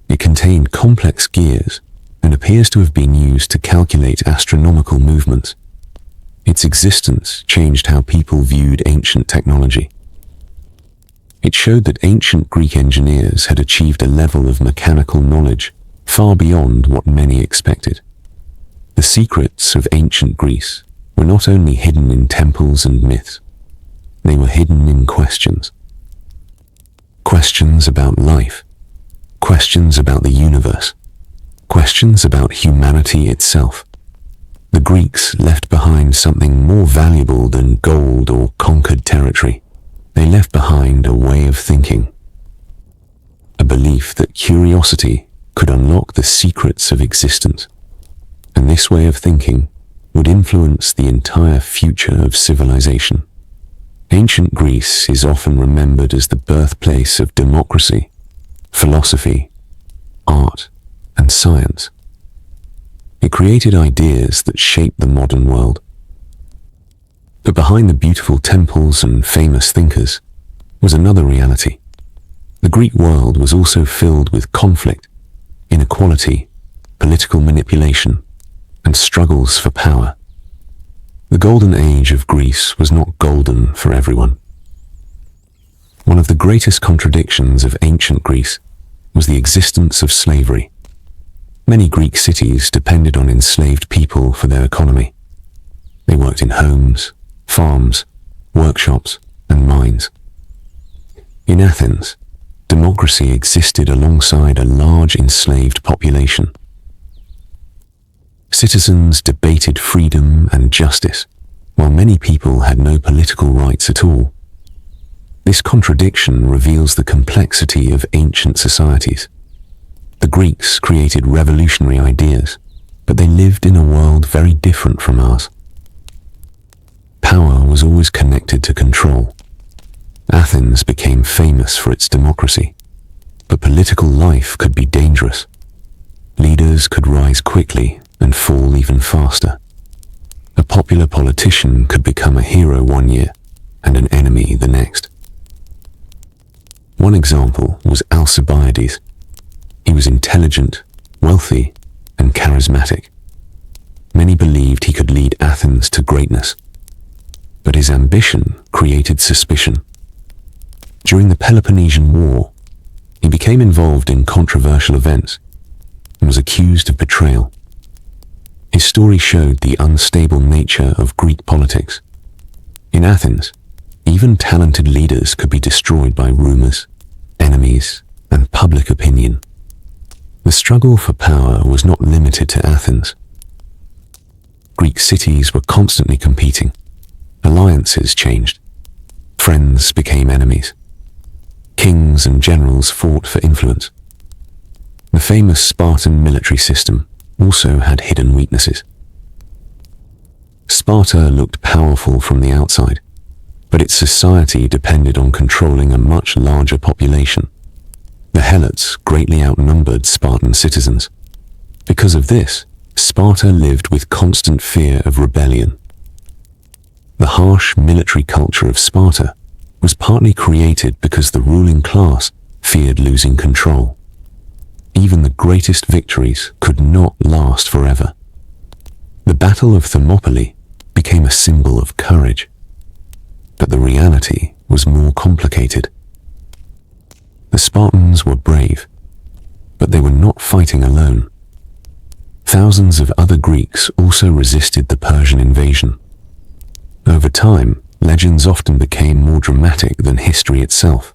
It contained complex gears and appears to have been used to calculate astronomical movements. Its existence changed how people viewed ancient technology. It showed that ancient Greek engineers had achieved a level of mechanical knowledge far beyond what many expected. The secrets of ancient Greece were not only hidden in temples and myths, they were hidden in questions. Questions about life, questions about the universe, questions about humanity itself. The Greeks left behind something more valuable than gold or conquered territory. They left behind a way of thinking, a belief that curiosity could unlock the secrets of existence, and this way of thinking would influence the entire future of civilization. Ancient Greece is often remembered as the birthplace of democracy, philosophy, art, and science. It created ideas that shaped the modern world. But behind the beautiful temples and famous thinkers was another reality. The Greek world was also filled with conflict, inequality, political manipulation, and struggles for power. The golden age of Greece was not golden for everyone. One of the greatest contradictions of ancient Greece was the existence of slavery. Many Greek cities depended on enslaved people for their economy. They worked in homes, farms, workshops, and mines. In Athens, democracy existed alongside a large enslaved population. Citizens debated freedom and justice, while many people had no political rights at all. This contradiction reveals the complexity of ancient societies. The Greeks created revolutionary ideas, but they lived in a world very different from ours. Power was always connected to control. Athens became famous for its democracy, but political life could be dangerous. Leaders could rise quickly and fall even faster. A popular politician could become a hero one year and an enemy the next. One example was Alcibiades. He was intelligent, wealthy, and charismatic. Many believed he could lead Athens to greatness, but his ambition created suspicion. During the Peloponnesian War, he became involved in controversial events and was accused of betrayal. His story showed the unstable nature of Greek politics. In Athens, even talented leaders could be destroyed by rumors, enemies, and public opinion. The struggle for power was not limited to Athens. Greek cities were constantly competing. Alliances changed. Friends became enemies. Kings and generals fought for influence. The famous Spartan military system also had hidden weaknesses. Sparta looked powerful from the outside, but its society depended on controlling a much larger population. The Helots greatly outnumbered Spartan citizens. Because of this, Sparta lived with constant fear of rebellion. The harsh military culture of Sparta was partly created because the ruling class feared losing control. Even the greatest victories could not last forever. The Battle of Thermopylae became a symbol of courage. But the reality was more complicated. The Spartans were brave, but they were not fighting alone. Thousands of other Greeks also resisted the Persian invasion. Over time, legends often became more dramatic than history itself.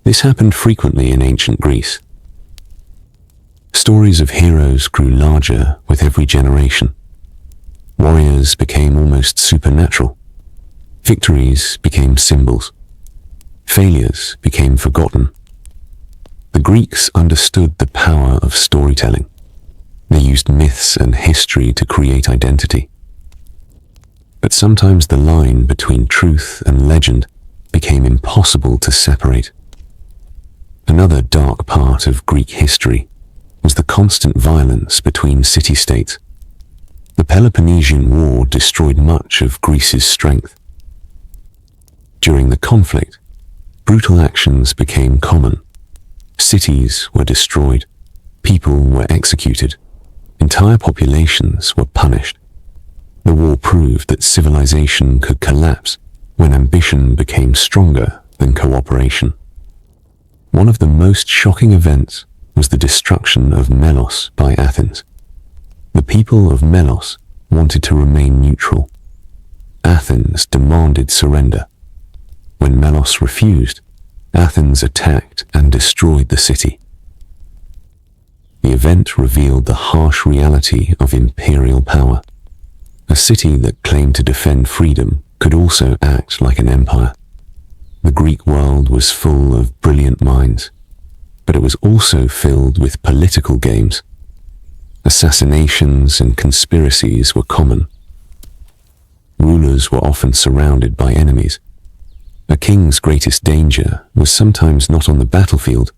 This happened frequently in ancient Greece. Stories of heroes grew larger with every generation. Warriors became almost supernatural. Victories became symbols. Failures became forgotten. The Greeks understood the power of storytelling. They used myths and history to create identity. But sometimes the line between truth and legend became impossible to separate. Another dark part of Greek history was the constant violence between city-states. The Peloponnesian War destroyed much of Greece's strength. During the conflict, brutal actions became common. Cities were destroyed, people were executed, entire populations were punished. The war proved that civilization could collapse when ambition became stronger than cooperation. One of the most shocking events was the destruction of Melos by Athens. The people of Melos wanted to remain neutral. Athens demanded surrender. When Melos refused, Athens attacked and destroyed the city. The event revealed the harsh reality of imperial power. A city that claimed to defend freedom could also act like an empire. The Greek world was full of brilliant minds, but it was also filled with political games. Assassinations and conspiracies were common. Rulers were often surrounded by enemies. A king's greatest danger was sometimes not on the battlefield,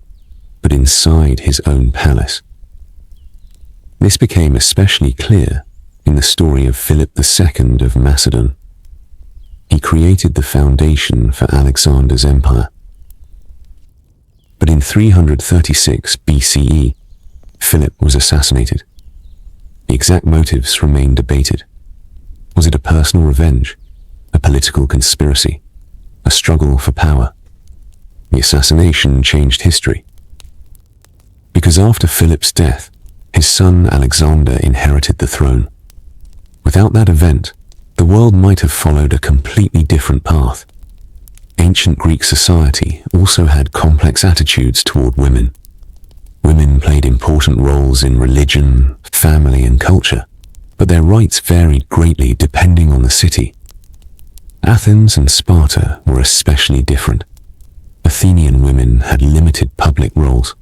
but inside his own palace. This became especially clear in the story of Philip II of Macedon. He created the foundation for Alexander's empire. But in 336 BCE, Philip was assassinated. The exact motives remain debated. Was it a personal revenge, a political conspiracy, a struggle for power? The assassination changed history. Because after Philip's death, his son Alexander inherited the throne. Without that event, the world might have followed a completely different path. Ancient Greek society also had complex attitudes toward women. Women played important roles in religion, family, and culture, but their rights varied greatly depending on the city. Athens and Sparta were especially different. Athenian women had limited public roles.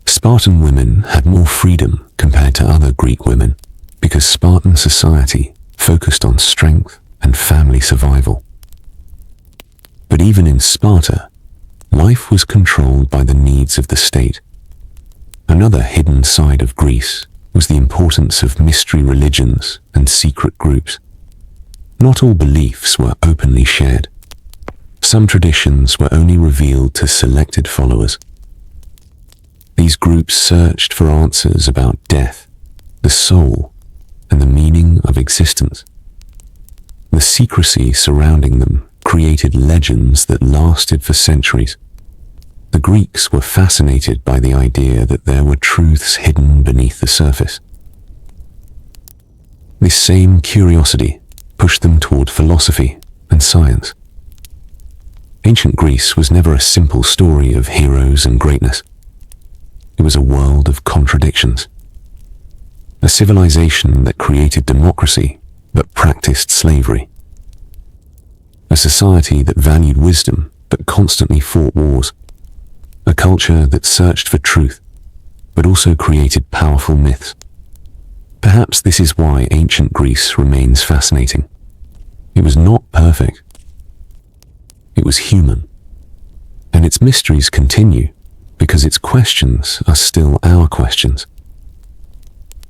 Spartan women had more freedom compared to other Greek women, because Spartan society focused on strength and family survival. But even in Sparta, life was controlled by the needs of the state. Another hidden side of Greece was the importance of mystery religions and secret groups. Not all beliefs were openly shared. Some traditions were only revealed to selected followers. These groups searched for answers about death, the soul, and the meaning of existence. The secrecy surrounding them created legends that lasted for centuries. The Greeks were fascinated by the idea that there were truths hidden beneath the surface. This same curiosity pushed them toward philosophy and science. Ancient Greece was never a simple story of heroes and greatness. It was a world of contradictions. A civilization that created democracy but practiced slavery. A society that valued wisdom but constantly fought wars. A culture that searched for truth but also created powerful myths. Perhaps this is why ancient Greece remains fascinating. It was not perfect. It was human. And its mysteries continue because its questions are still our questions.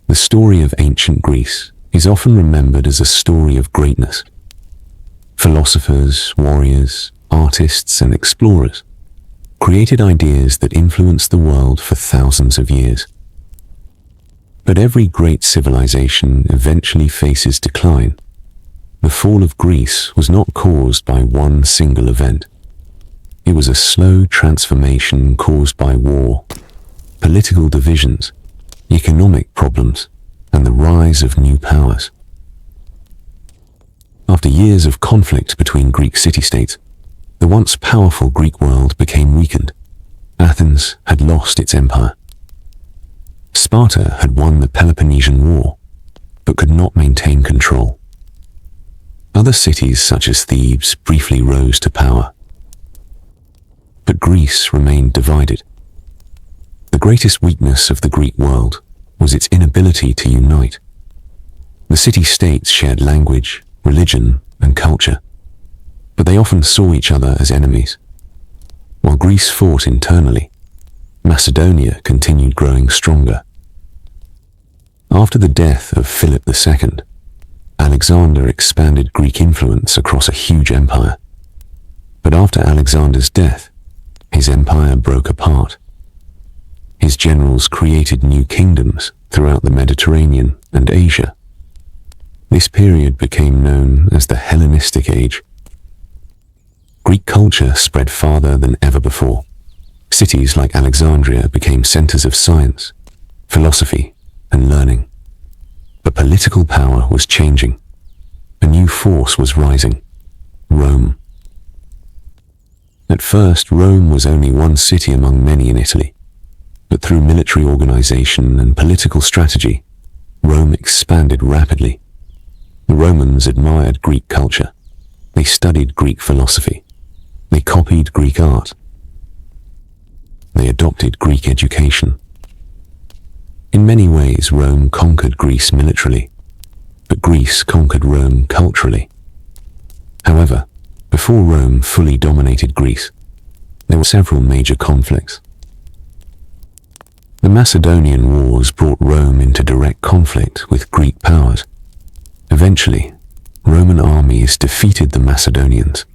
The story of ancient Greece is often remembered as a story of greatness. Philosophers, warriors, artists, and explorers created ideas that influenced the world for thousands of years. But every great civilization eventually faces decline. The fall of Greece was not caused by one single event. It was a slow transformation caused by war, political divisions, economic problems, and the rise of new powers. After years of conflict between Greek city-states, the once powerful Greek world became weakened. Athens had lost its empire. Sparta had won the Peloponnesian War, but could not maintain control. Other cities such as Thebes briefly rose to power. But Greece remained divided. The greatest weakness of the Greek world was its inability to unite. The city-states shared language, religion, and culture, but they often saw each other as enemies. While Greece fought internally, Macedonia continued growing stronger. After the death of Philip II, Alexander expanded Greek influence across a huge empire. But after Alexander's death, his empire broke apart. His generals created new kingdoms throughout the Mediterranean and Asia. This period became known as the Hellenistic Age. Greek culture spread farther than ever before. Cities like Alexandria became centers of science, philosophy, and learning. But political power was changing. A new force was rising: Rome. At first, Rome was only one city among many in Italy. But through military organization and political strategy, Rome expanded rapidly. The Romans admired Greek culture. They studied Greek philosophy. They copied Greek art. They adopted Greek education. In many ways, Rome conquered Greece militarily, but Greece conquered Rome culturally. However, before Rome fully dominated Greece, there were several major conflicts. The Macedonian Wars brought Rome into direct conflict with Greek powers. Eventually, Roman armies defeated the Macedonians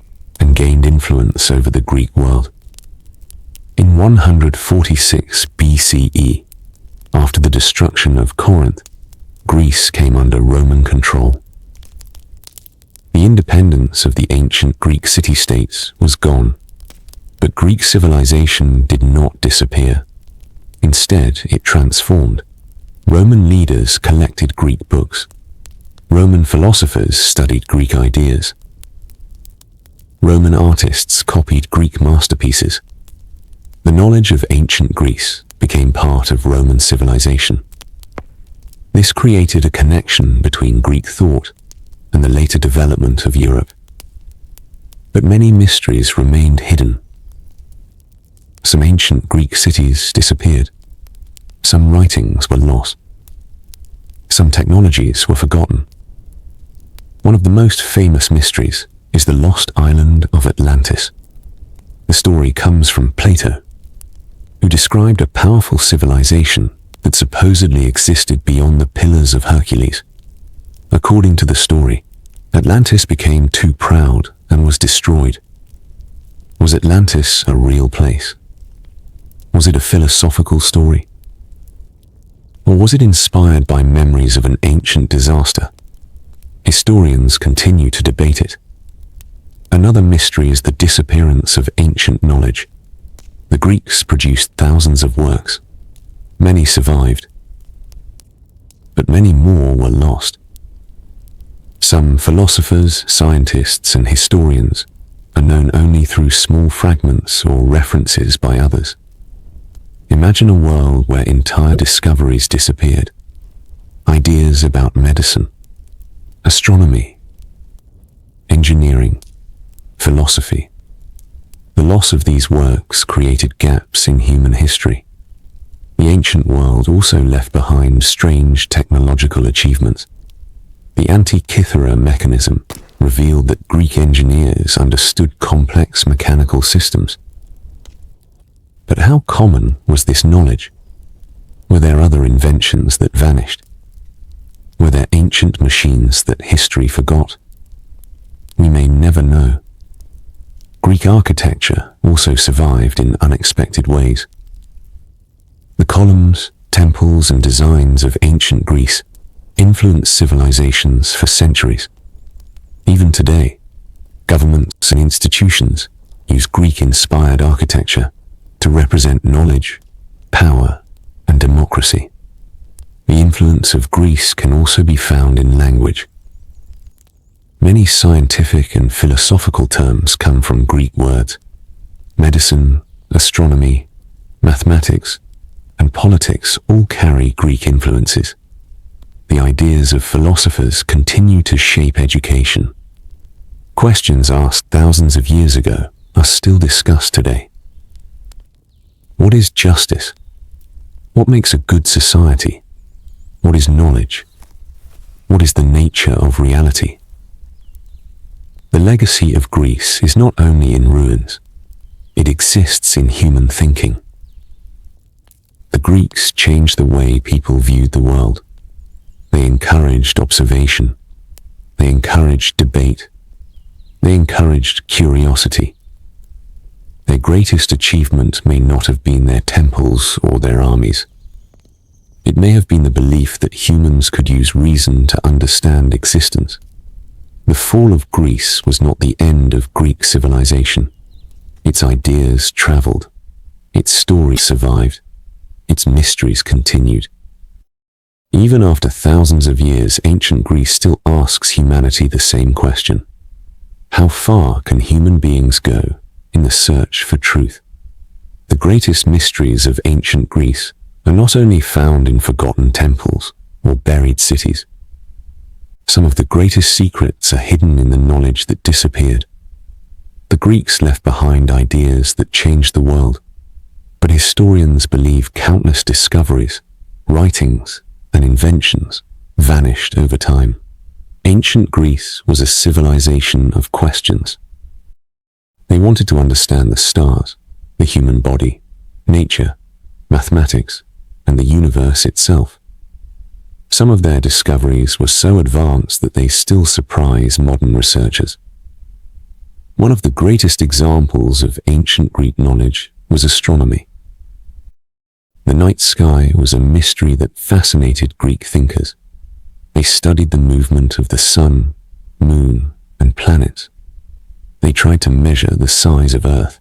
and gained influence over the Greek world. In 146 BCE, after the destruction of Corinth, Greece came under Roman control. The independence of the ancient Greek city-states was gone, but Greek civilization did not disappear. Instead, it transformed. Roman leaders collected Greek books. Roman philosophers studied Greek ideas. Roman artists copied Greek masterpieces. The knowledge of ancient Greece became part of Roman civilization. This created a connection between Greek thought and the later development of Europe. But many mysteries remained hidden. Some ancient Greek cities disappeared. Some writings were lost. Some technologies were forgotten. One of the most famous mysteries is the lost island of Atlantis. The story comes from Plato, who described a powerful civilization that supposedly existed beyond the Pillars of Hercules. According to the story, Atlantis became too proud and was destroyed. Was Atlantis a real place? Was it a philosophical story? Or was it inspired by memories of an ancient disaster? Historians continue to debate it. Another mystery is the disappearance of ancient knowledge. The Greeks produced thousands of works. Many survived, but many more were lost. Some philosophers, scientists, and historians are known only through small fragments or references by others. Imagine a world where entire discoveries disappeared. Ideas about medicine, astronomy, engineering, philosophy. The loss of these works created gaps in human history. The ancient world also left behind strange technological achievements. The Antikythera mechanism revealed that Greek engineers understood complex mechanical systems. But how common was this knowledge? Were there other inventions that vanished? Were there ancient machines that history forgot? We may never know. Greek architecture also survived in unexpected ways. The columns, temples and designs of ancient Greece influenced civilizations for centuries. Even today, governments and institutions use Greek-inspired architecture to represent knowledge, power, and democracy. The influence of Greece can also be found in language. Many scientific and philosophical terms come from Greek words. Medicine, astronomy, mathematics, and politics all carry Greek influences. The ideas of philosophers continue to shape education. Questions asked thousands of years ago are still discussed today. What is justice? What makes a good society? What is knowledge? What is the nature of reality? The legacy of Greece is not only in ruins, it exists in human thinking. The Greeks changed the way people viewed the world. They encouraged observation. They encouraged debate. They encouraged curiosity. Their greatest achievement may not have been their temples or their armies. It may have been the belief that humans could use reason to understand existence. The fall of Greece was not the end of Greek civilization. Its ideas traveled. Its story survived. Its mysteries continued. Even after thousands of years, ancient Greece still asks humanity the same question. How far can human beings go in the search for truth? The greatest mysteries of ancient Greece are not only found in forgotten temples or buried cities. Some of the greatest secrets are hidden in the knowledge that disappeared. The Greeks left behind ideas that changed the world, but historians believe countless discoveries, writings, and inventions vanished over time. Ancient Greece was a civilization of questions. They wanted to understand the stars, the human body, nature, mathematics, and the universe itself. Some of their discoveries were so advanced that they still surprise modern researchers. One of the greatest examples of ancient Greek knowledge was astronomy. The night sky was a mystery that fascinated Greek thinkers. They studied the movement of the sun, moon, and planets. They tried to measure the size of Earth.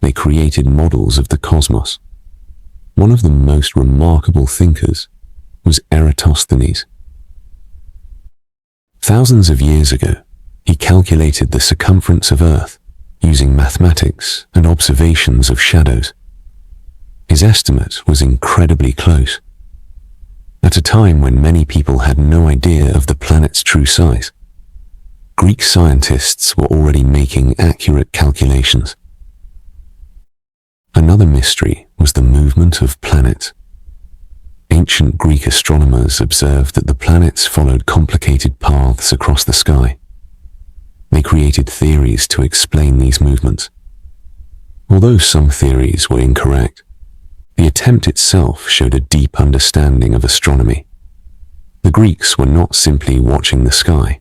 They created models of the cosmos. One of the most remarkable thinkers was Eratosthenes. Thousands of years ago, he calculated the circumference of Earth using mathematics and observations of shadows. His estimate was incredibly close. At a time when many people had no idea of the planet's true size, Greek scientists were already making accurate calculations. Another mystery was the movement of planets. Ancient Greek astronomers observed that the planets followed complicated paths across the sky. They created theories to explain these movements. Although some theories were incorrect, the attempt itself showed a deep understanding of astronomy. The Greeks were not simply watching the sky.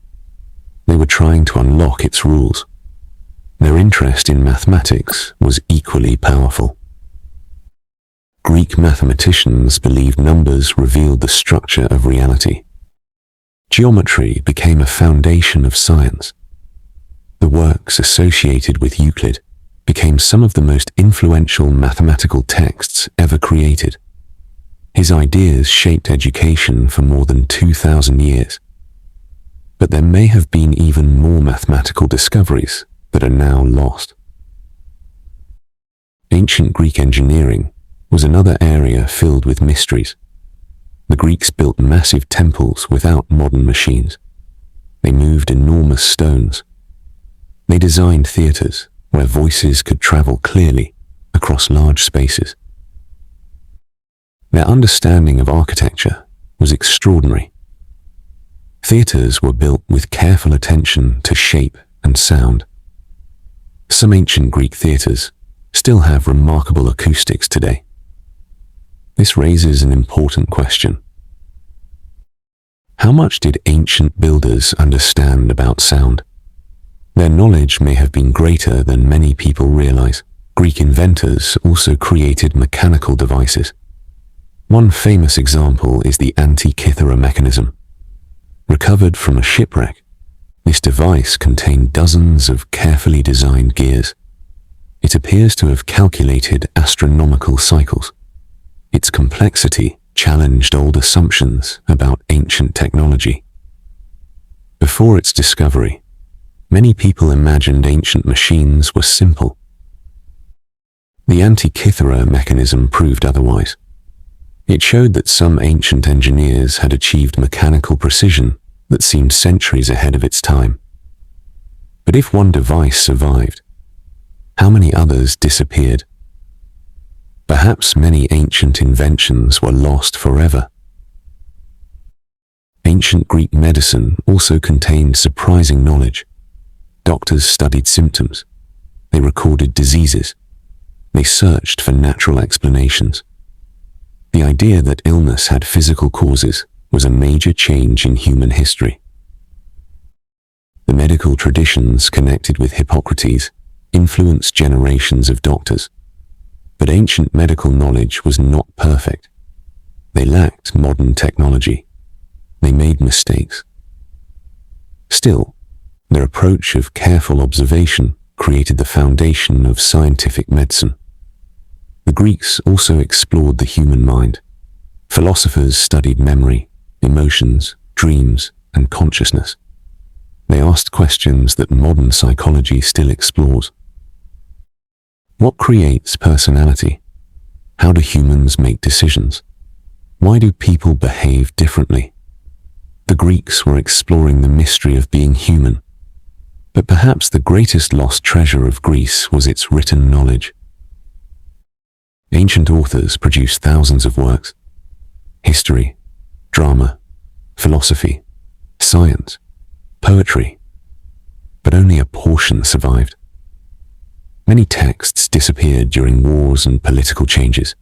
They were trying to unlock its rules. Their interest in mathematics was equally powerful. Greek mathematicians believed numbers revealed the structure of reality. Geometry became a foundation of science. The works associated with Euclid became some of the most influential mathematical texts ever created. His ideas shaped education for more than 2,000 years. But there may have been even more mathematical discoveries that are now lost. Ancient Greek engineering was another area filled with mysteries. The Greeks built massive temples without modern machines. They moved enormous stones. They designed theaters where voices could travel clearly across large spaces. Their understanding of architecture was extraordinary. Theaters were built with careful attention to shape and sound. Some ancient Greek theaters still have remarkable acoustics today. This raises an important question. How much did ancient builders understand about sound? Their knowledge may have been greater than many people realize. Greek inventors also created mechanical devices. One famous example is the Antikythera mechanism. Recovered from a shipwreck, this device contained dozens of carefully designed gears. It appears to have calculated astronomical cycles. Its complexity challenged old assumptions about ancient technology. Before its discovery, many people imagined ancient machines were simple. The Antikythera mechanism proved otherwise. It showed that some ancient engineers had achieved mechanical precision that seemed centuries ahead of its time. But if one device survived, how many others disappeared? Perhaps many ancient inventions were lost forever. Ancient Greek medicine also contained surprising knowledge. Doctors studied symptoms. They recorded diseases. They searched for natural explanations. The idea that illness had physical causes was a major change in human history. The medical traditions connected with Hippocrates influenced generations of doctors. But ancient medical knowledge was not perfect. They lacked modern technology. They made mistakes. Still, their approach of careful observation created the foundation of scientific medicine. The Greeks also explored the human mind. Philosophers studied memory, emotions, dreams, and consciousness. They asked questions that modern psychology still explores. What creates personality? How do humans make decisions? Why do people behave differently? The Greeks were exploring the mystery of being human. But perhaps the greatest lost treasure of Greece was its written knowledge. Ancient authors produced thousands of works. History, drama, philosophy, science, poetry. But only a portion survived. Many texts disappeared during wars and political changes.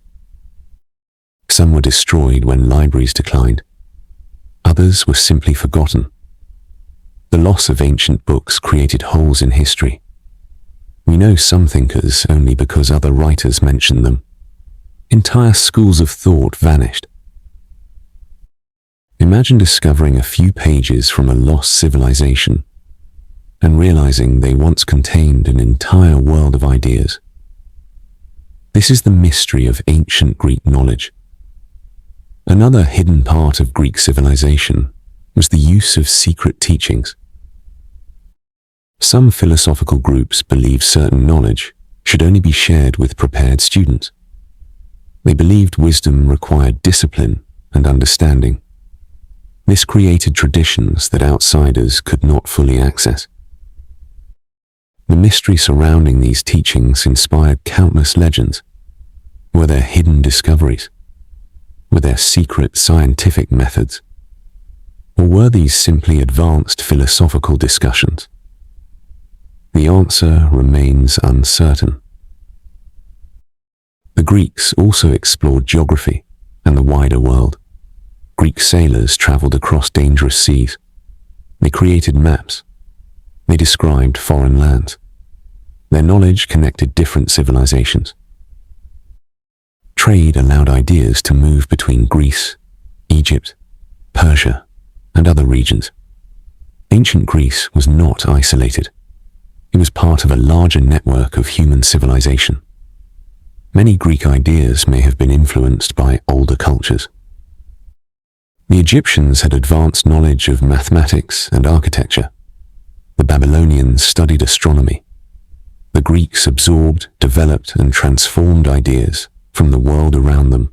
Some were destroyed when libraries declined. Others were simply forgotten. The loss of ancient books created holes in history. We know some thinkers only because other writers mentioned them. Entire schools of thought vanished. Imagine discovering a few pages from a lost civilization and realizing they once contained an entire world of ideas. This is the mystery of ancient Greek knowledge. Another hidden part of Greek civilization was the use of secret teachings. Some philosophical groups believed certain knowledge should only be shared with prepared students. They believed wisdom required discipline and understanding. This created traditions that outsiders could not fully access. The mystery surrounding these teachings inspired countless legends. Were there hidden discoveries? Were there secret scientific methods? Or were these simply advanced philosophical discussions? The answer remains uncertain. The Greeks also explored geography and the wider world. Greek sailors traveled across dangerous seas. They created maps. They described foreign lands. Their knowledge connected different civilizations. Trade allowed ideas to move between Greece, Egypt, Persia, and other regions. Ancient Greece was not isolated. It was part of a larger network of human civilization. Many Greek ideas may have been influenced by older cultures. The Egyptians had advanced knowledge of mathematics and architecture. The Babylonians studied astronomy. The Greeks absorbed, developed, and transformed ideas from the world around them.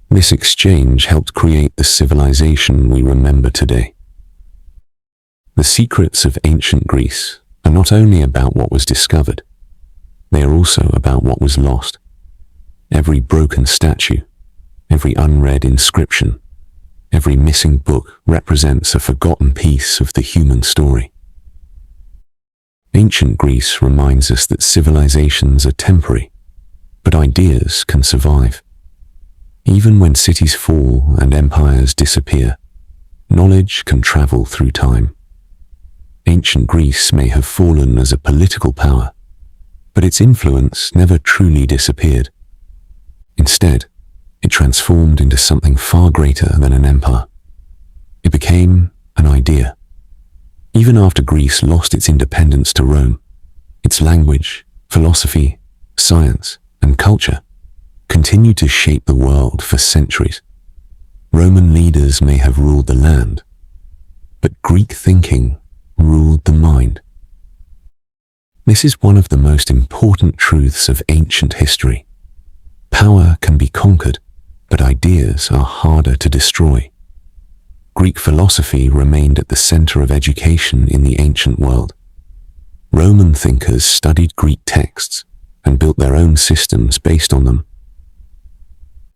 This exchange helped create the civilization we remember today. The secrets of ancient Greece are not only about what was discovered, they are also about what was lost. Every broken statue, every unread inscription, every missing book represents a forgotten piece of the human story. Ancient Greece reminds us that civilizations are temporary, but ideas can survive. Even when cities fall and empires disappear, knowledge can travel through time. Ancient Greece may have fallen as a political power, but its influence never truly disappeared. Instead, it transformed into something far greater than an empire. It became an idea. Even after Greece lost its independence to Rome, its language, philosophy, science, and culture continued to shape the world for centuries. Roman leaders may have ruled the land, but Greek thinking ruled the mind. This is one of the most important truths of ancient history. Power can be conquered, but ideas are harder to destroy. Greek philosophy remained at the center of education in the ancient world. Roman thinkers studied Greek texts and built their own systems based on them.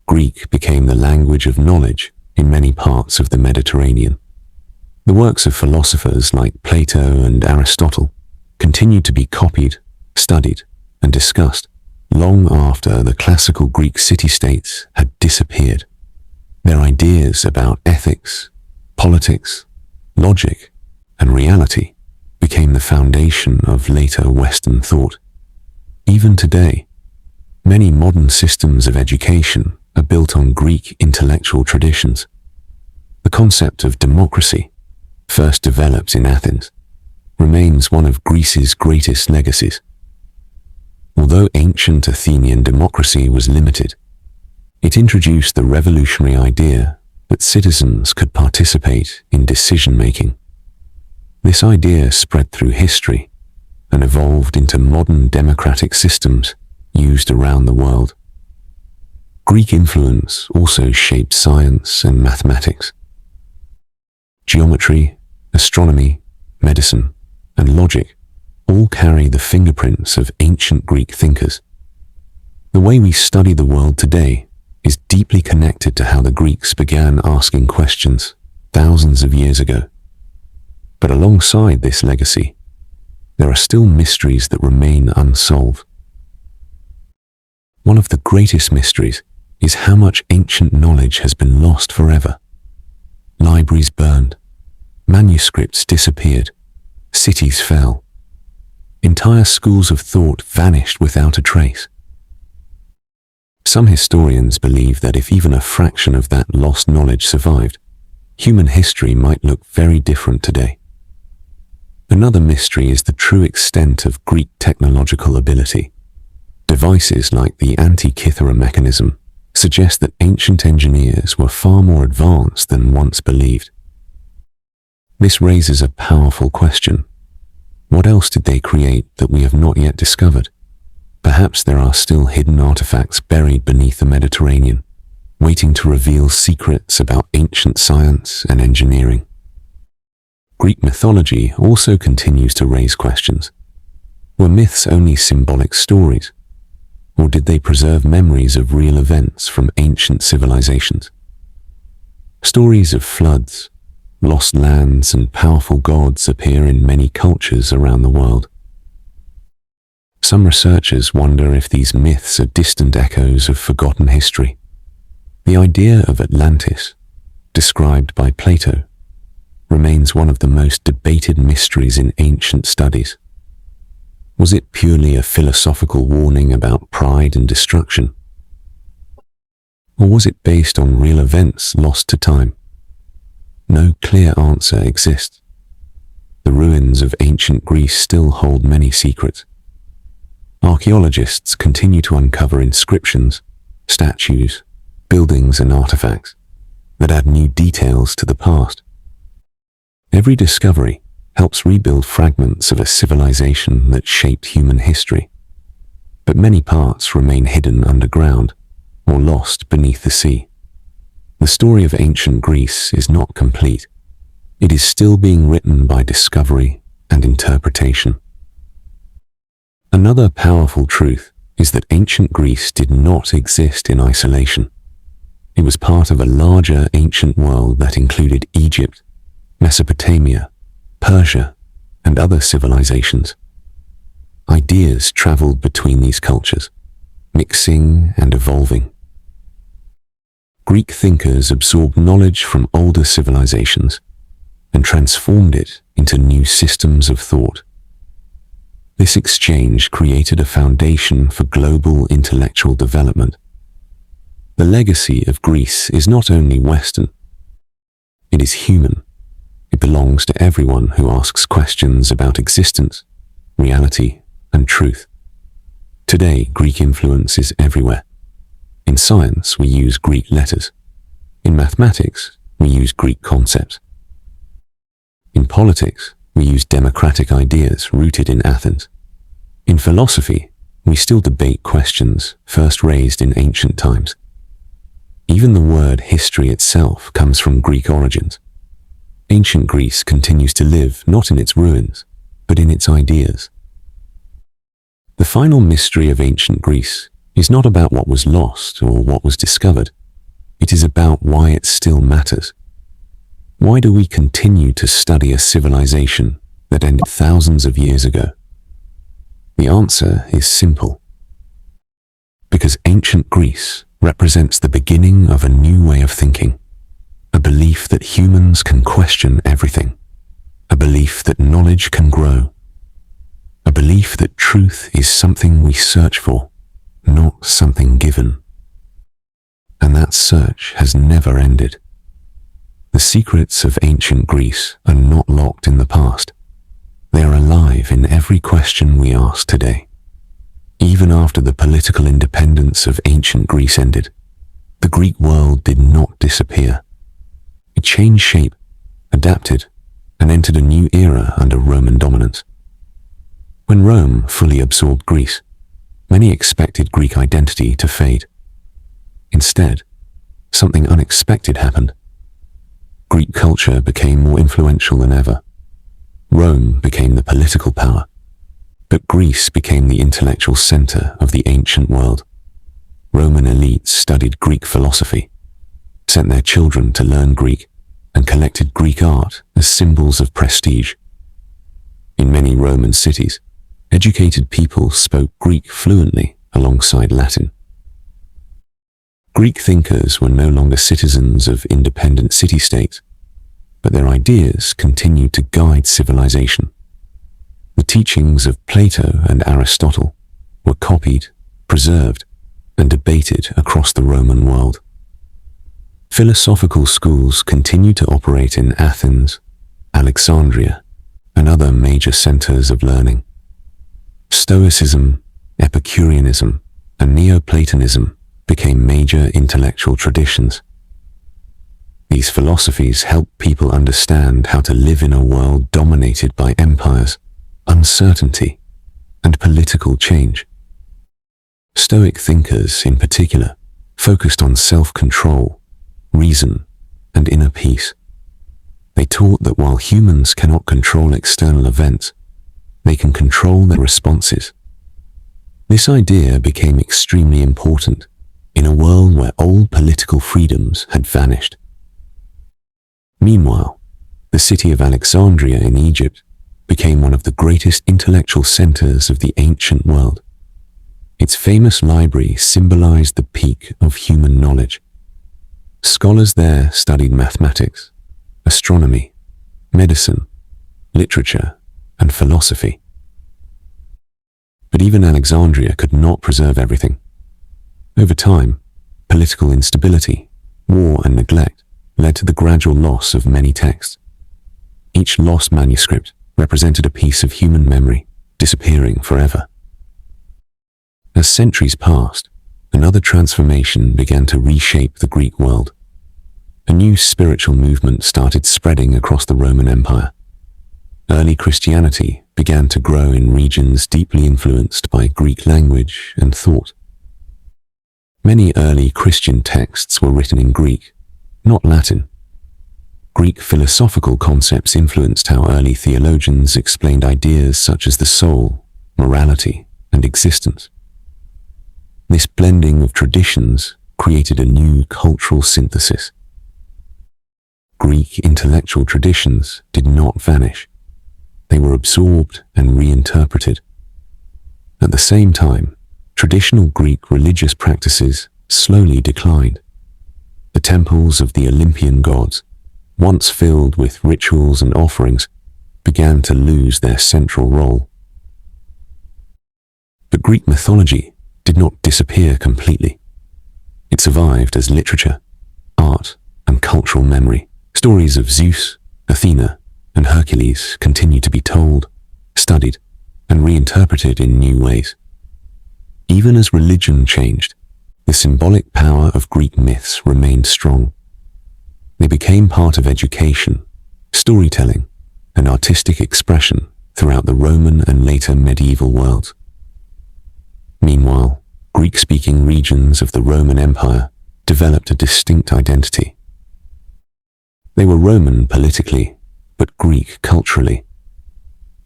Greek became the language of knowledge in many parts of the Mediterranean. The works of philosophers like Plato and Aristotle continued to be copied, studied, and discussed long after the classical Greek city-states had disappeared. Their ideas about ethics, politics, logic, and reality became the foundation of later Western thought. Even today, many modern systems of education are built on Greek intellectual traditions. The concept of democracy, first developed in Athens, remains one of Greece's greatest legacies. Although ancient Athenian democracy was limited, it introduced the revolutionary idea that citizens could participate in decision-making. This idea spread through history and evolved into modern democratic systems used around the world. Greek influence also shaped science and mathematics. Geometry, astronomy, medicine, and logic all carry the fingerprints of ancient Greek thinkers. The way we study the world today is deeply connected to how the Greeks began asking questions thousands of years ago. But alongside this legacy, there are still mysteries that remain unsolved. One of the greatest mysteries is how much ancient knowledge has been lost forever. Libraries burned, manuscripts disappeared, cities fell. Entire schools of thought vanished without a trace. Some historians believe that if even a fraction of that lost knowledge survived, human history might look very different today. Another mystery is the true extent of Greek technological ability. Devices like the Antikythera mechanism suggest that ancient engineers were far more advanced than once believed. This raises a powerful question. What else did they create that we have not yet discovered? Perhaps there are still hidden artifacts buried beneath the Mediterranean, waiting to reveal secrets about ancient science and engineering. Greek mythology also continues to raise questions. Were myths only symbolic stories? Or did they preserve memories of real events from ancient civilizations? Stories of floods, lost lands, and powerful gods appear in many cultures around the world. Some researchers wonder if these myths are distant echoes of forgotten history. The idea of Atlantis, described by Plato, remains one of the most debated mysteries in ancient studies. Was it purely a philosophical warning about pride and destruction? Or was it based on real events lost to time? No clear answer exists. The ruins of ancient Greece still hold many secrets. Archaeologists continue to uncover inscriptions, statues, buildings, and artifacts that add new details to the past. Every discovery helps rebuild fragments of a civilization that shaped human history, but many parts remain hidden underground or lost beneath the sea. The story of ancient Greece is not complete. It is still being written by discovery and interpretation. Another powerful truth is that ancient Greece did not exist in isolation. It was part of a larger ancient world that included Egypt, Mesopotamia, Persia, and other civilizations. Ideas traveled between these cultures, mixing and evolving. Greek thinkers absorbed knowledge from older civilizations and transformed it into new systems of thought. This exchange created a foundation for global intellectual development. The legacy of Greece is not only Western, it is human. It belongs to everyone who asks questions about existence, reality, and truth. Today, Greek influence is everywhere. In science, we use Greek letters. In mathematics, we use Greek concepts. In politics, we use democratic ideas rooted in Athens. In philosophy, we still debate questions first raised in ancient times. Even the word history itself comes from Greek origins. Ancient Greece continues to live not in its ruins, but in its ideas. The final mystery of ancient Greece is not about what was lost or what was discovered. It is about why it still matters. Why do we continue to study a civilization that ended thousands of years ago? The answer is simple. Because ancient Greece represents the beginning of a new way of thinking, a belief that humans can question everything, a belief that knowledge can grow, a belief that truth is something we search for, not something given. And that search has never ended. The secrets of ancient Greece are not locked in the past. They are alive in every question we ask today. Even after the political independence of ancient Greece ended, the Greek world did not disappear. It changed shape, adapted, and entered a new era under Roman dominance. When Rome fully absorbed Greece, many expected Greek identity to fade. Instead, something unexpected happened. Greek culture became more influential than ever. Rome became the political power, but Greece became the intellectual center of the ancient world. Roman elites studied Greek philosophy, sent their children to learn Greek, and collected Greek art as symbols of prestige. In many Roman cities, educated people spoke Greek fluently alongside Latin. Greek thinkers were no longer citizens of independent city-states, but their ideas continued to guide civilization. The teachings of Plato and Aristotle were copied, preserved, and debated across the Roman world. Philosophical schools continued to operate in Athens, Alexandria, and other major centers of learning. Stoicism, Epicureanism, and Neoplatonism became major intellectual traditions. These philosophies helped people understand how to live in a world dominated by empires, uncertainty, and political change. Stoic thinkers, in particular, focused on self-control, reason, and inner peace. They taught that while humans cannot control external events, they can control their responses. This idea became extremely important in a world where old political freedoms had vanished. Meanwhile, the city of Alexandria in Egypt became one of the greatest intellectual centers of the ancient world. Its famous library symbolized the peak of human knowledge. Scholars there studied mathematics, astronomy, medicine, literature, and philosophy. But even Alexandria could not preserve everything. Over time, political instability, war, and neglect led to the gradual loss of many texts. Each lost manuscript represented a piece of human memory disappearing forever. As centuries passed, another transformation began to reshape the Greek world. A new spiritual movement started spreading across the Roman Empire. Early Christianity began to grow in regions deeply influenced by Greek language and thought. Many early Christian texts were written in Greek, not Latin. Greek philosophical concepts influenced how early theologians explained ideas such as the soul, morality, and existence. This blending of traditions created a new cultural synthesis. Greek intellectual traditions did not vanish. They were absorbed and reinterpreted. At the same time, traditional Greek religious practices slowly declined. The temples of the Olympian gods, once filled with rituals and offerings, began to lose their central role. But Greek mythology did not disappear completely. It survived as literature, art, and cultural memory. Stories of Zeus, Athena, and Hercules continue to be told, studied, and reinterpreted in new ways. Even as religion changed, the symbolic power of Greek myths remained strong. They became part of education, storytelling, and artistic expression throughout the Roman and later medieval worlds. Meanwhile, Greek-speaking regions of the Roman Empire developed a distinct identity. They were Roman politically, but Greek culturally.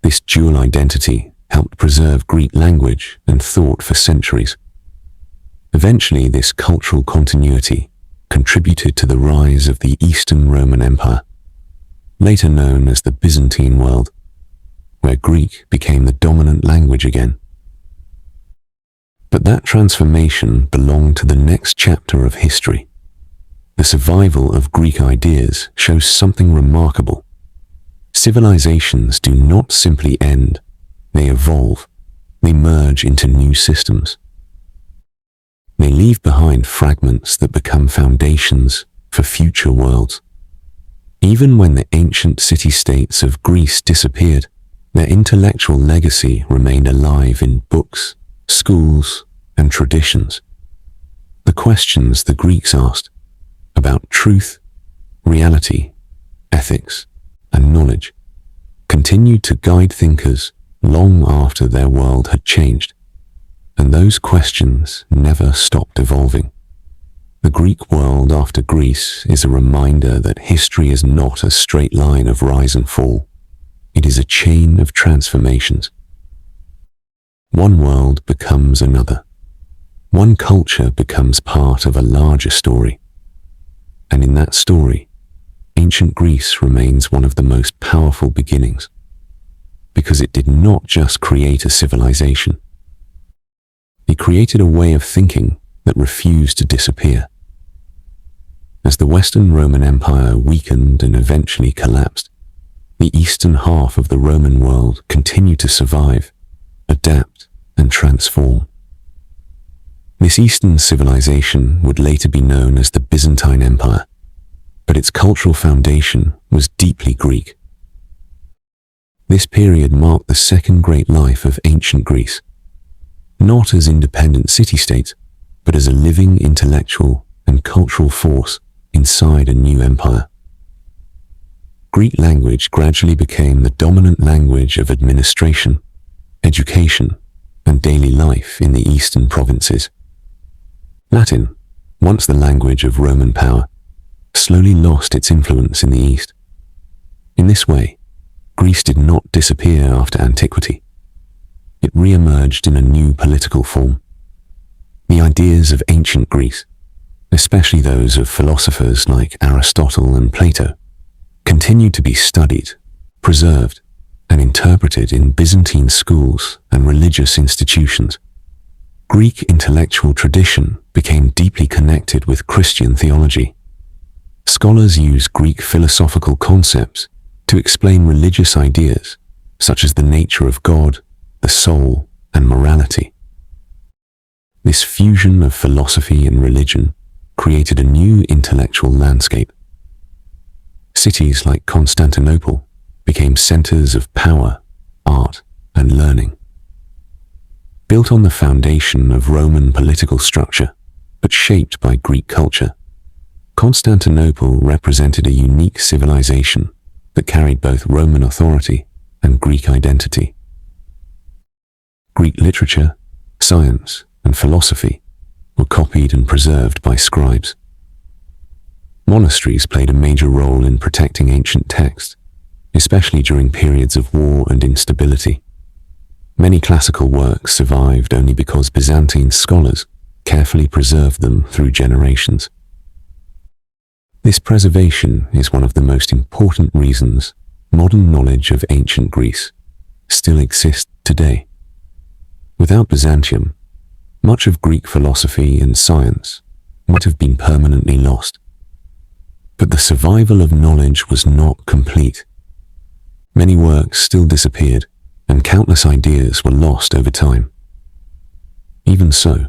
This dual identity helped preserve Greek language and thought for centuries. Eventually, this cultural continuity contributed to the rise of the Eastern Roman Empire, later known as the Byzantine world, where Greek became the dominant language again. But that transformation belonged to the next chapter of history. The survival of Greek ideas shows something remarkable. Civilizations do not simply end, they evolve, they merge into new systems. They leave behind fragments that become foundations for future worlds. Even when the ancient city-states of Greece disappeared, their intellectual legacy remained alive in books, schools, and traditions. The questions the Greeks asked about truth, reality, ethics, and knowledge continued to guide thinkers long after their world had changed, and those questions never stopped evolving. The Greek world after Greece is a reminder that history is not a straight line of rise and fall. It is a chain of transformations. One world becomes another. One culture becomes part of a larger story. And in that story, ancient Greece remains one of the most powerful beginnings, because it did not just create a civilization. It created a way of thinking that refused to disappear. As the Western Roman Empire weakened and eventually collapsed, the eastern half of the Roman world continued to survive, adapt, and transform. This Eastern civilization would later be known as the Byzantine Empire, but its cultural foundation was deeply Greek. This period marked the second great life of ancient Greece, not as independent city-states, but as a living intellectual and cultural force inside a new empire. Greek language gradually became the dominant language of administration, education, and daily life in the eastern provinces. Latin, once the language of Roman power, slowly lost its influence in the East. In this way, Greece did not disappear after antiquity. It re-emerged in a new political form. The ideas of ancient Greece, especially those of philosophers like Aristotle and Plato, continued to be studied, preserved, and interpreted in Byzantine schools and religious institutions. Greek intellectual tradition became deeply connected with Christian theology. Scholars use Greek philosophical concepts to explain religious ideas, such as the nature of God, the soul, and morality. This fusion of philosophy and religion created a new intellectual landscape. Cities like Constantinople became centers of power, art, and learning. Built on the foundation of Roman political structure, but shaped by Greek culture, Constantinople represented a unique civilization that carried both Roman authority and Greek identity. Greek literature, science, and philosophy were copied and preserved by scribes. Monasteries played a major role in protecting ancient texts, especially during periods of war and instability. Many classical works survived only because Byzantine scholars carefully preserved them through generations. This preservation is one of the most important reasons modern knowledge of ancient Greece still exists today. Without Byzantium, much of Greek philosophy and science might have been permanently lost. But the survival of knowledge was not complete. Many works still disappeared, and countless ideas were lost over time. Even so,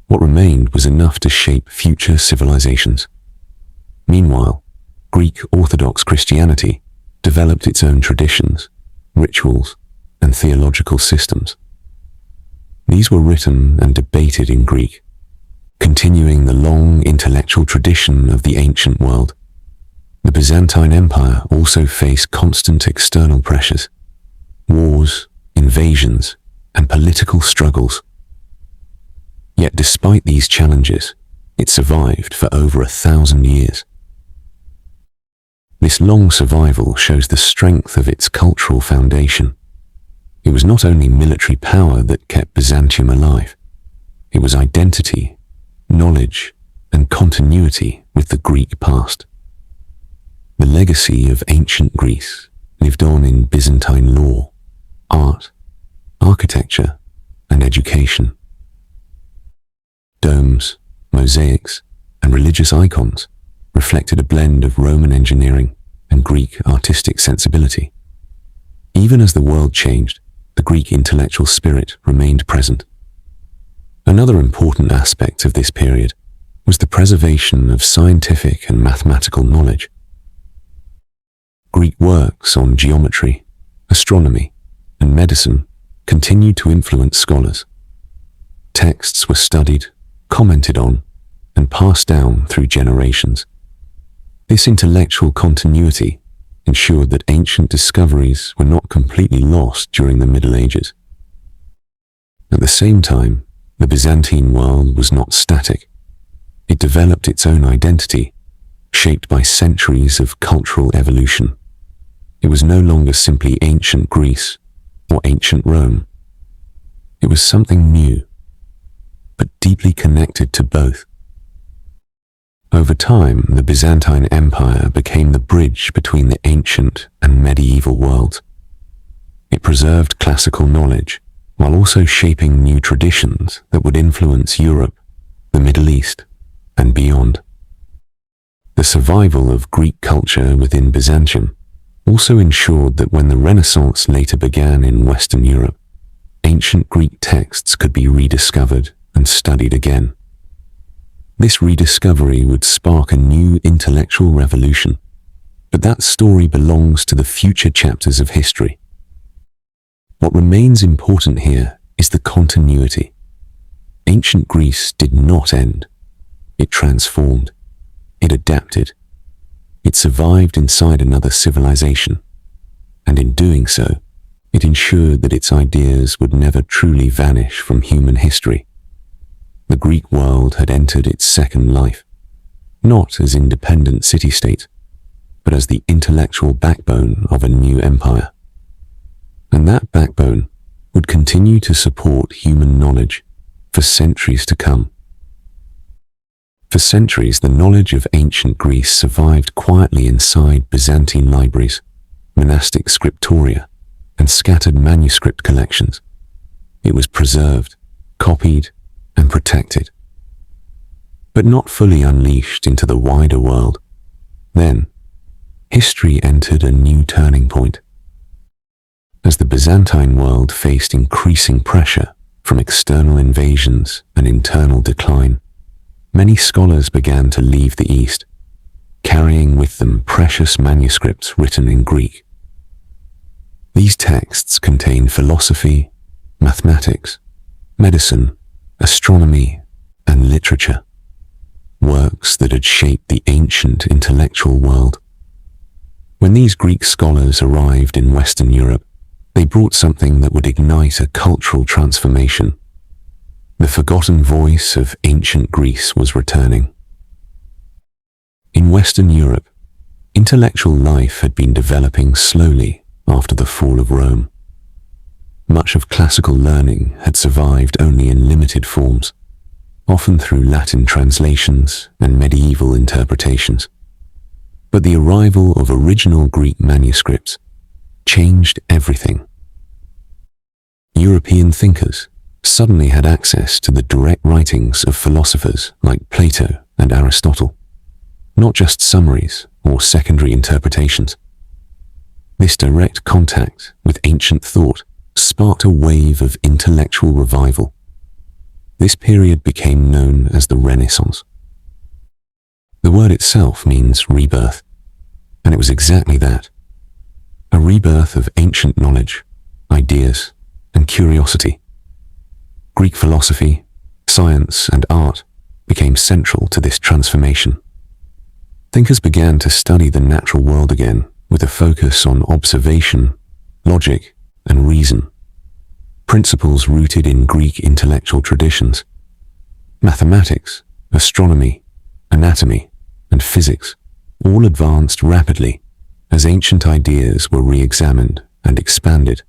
What remained was enough to shape future civilizations. Meanwhile, Greek Orthodox Christianity developed its own traditions, rituals, and theological systems. These were written and debated in Greek, continuing the long intellectual tradition of the ancient world. The Byzantine Empire also faced constant external pressures, wars, invasions, and political struggles. Yet despite these challenges, it survived for over 1,000 years. This long survival shows the strength of its cultural foundation. It was not only military power that kept Byzantium alive, it was identity, knowledge, and continuity with the Greek past. The legacy of ancient Greece lived on in Byzantine law, art, architecture, and education. Domes, mosaics, and religious icons reflected a blend of Roman engineering and Greek artistic sensibility. Even as the world changed, the Greek intellectual spirit remained present. Another important aspect of this period was the preservation of scientific and mathematical knowledge. Greek works on geometry, astronomy, and medicine continued to influence scholars. Texts were studied, commented on, and passed down through generations. This intellectual continuity ensured that ancient discoveries were not completely lost during the Middle Ages. At the same time, the Byzantine world was not static. It developed its own identity, shaped by centuries of cultural evolution. It was no longer simply ancient Greece or ancient Rome. It was something new, but deeply connected to both. Over time, the Byzantine Empire became the bridge between the ancient and medieval worlds. It preserved classical knowledge while also shaping new traditions that would influence Europe, the Middle East, and beyond. The survival of Greek culture within Byzantium also ensured that when the Renaissance later began in Western Europe, ancient Greek texts could be rediscovered and studied again. This rediscovery would spark a new intellectual revolution, but that story belongs to the future chapters of history. What remains important here is the continuity. Ancient Greece did not end. It transformed. It adapted. It survived inside another civilization, and in doing so, it ensured that its ideas would never truly vanish from human history. The Greek world had entered its second life, not as independent city-states, but as the intellectual backbone of a new empire. And that backbone would continue to support human knowledge for centuries to come. For centuries, the knowledge of ancient Greece survived quietly inside Byzantine libraries, monastic scriptoria, and scattered manuscript collections. It was preserved, copied, and protected, but not fully unleashed into the wider world. Then, history entered a new turning point. As the Byzantine world faced increasing pressure from external invasions and internal decline, many scholars began to leave the East, carrying with them precious manuscripts written in Greek. These texts contained philosophy, mathematics, medicine, astronomy, and literature, works that had shaped the ancient intellectual world. When these Greek scholars arrived in Western Europe, they brought something that would ignite a cultural transformation. The forgotten voice of ancient Greece was returning. In Western Europe, intellectual life had been developing slowly after the fall of Rome. Much of classical learning had survived only in limited forms, often through Latin translations and medieval interpretations. But the arrival of original Greek manuscripts changed everything. European thinkers suddenly had access to the direct writings of philosophers like Plato and Aristotle, not just summaries or secondary interpretations. This direct contact with ancient thought sparked a wave of intellectual revival. This period became known as the Renaissance. The word itself means rebirth, and it was exactly that. A rebirth of ancient knowledge, ideas, and curiosity. Greek philosophy, science, and art became central to this transformation. Thinkers began to study the natural world again with a focus on observation, logic, and reason. Principles rooted in Greek intellectual traditions. Mathematics, astronomy, anatomy, and physics all advanced rapidly as ancient ideas were re-examined and expanded.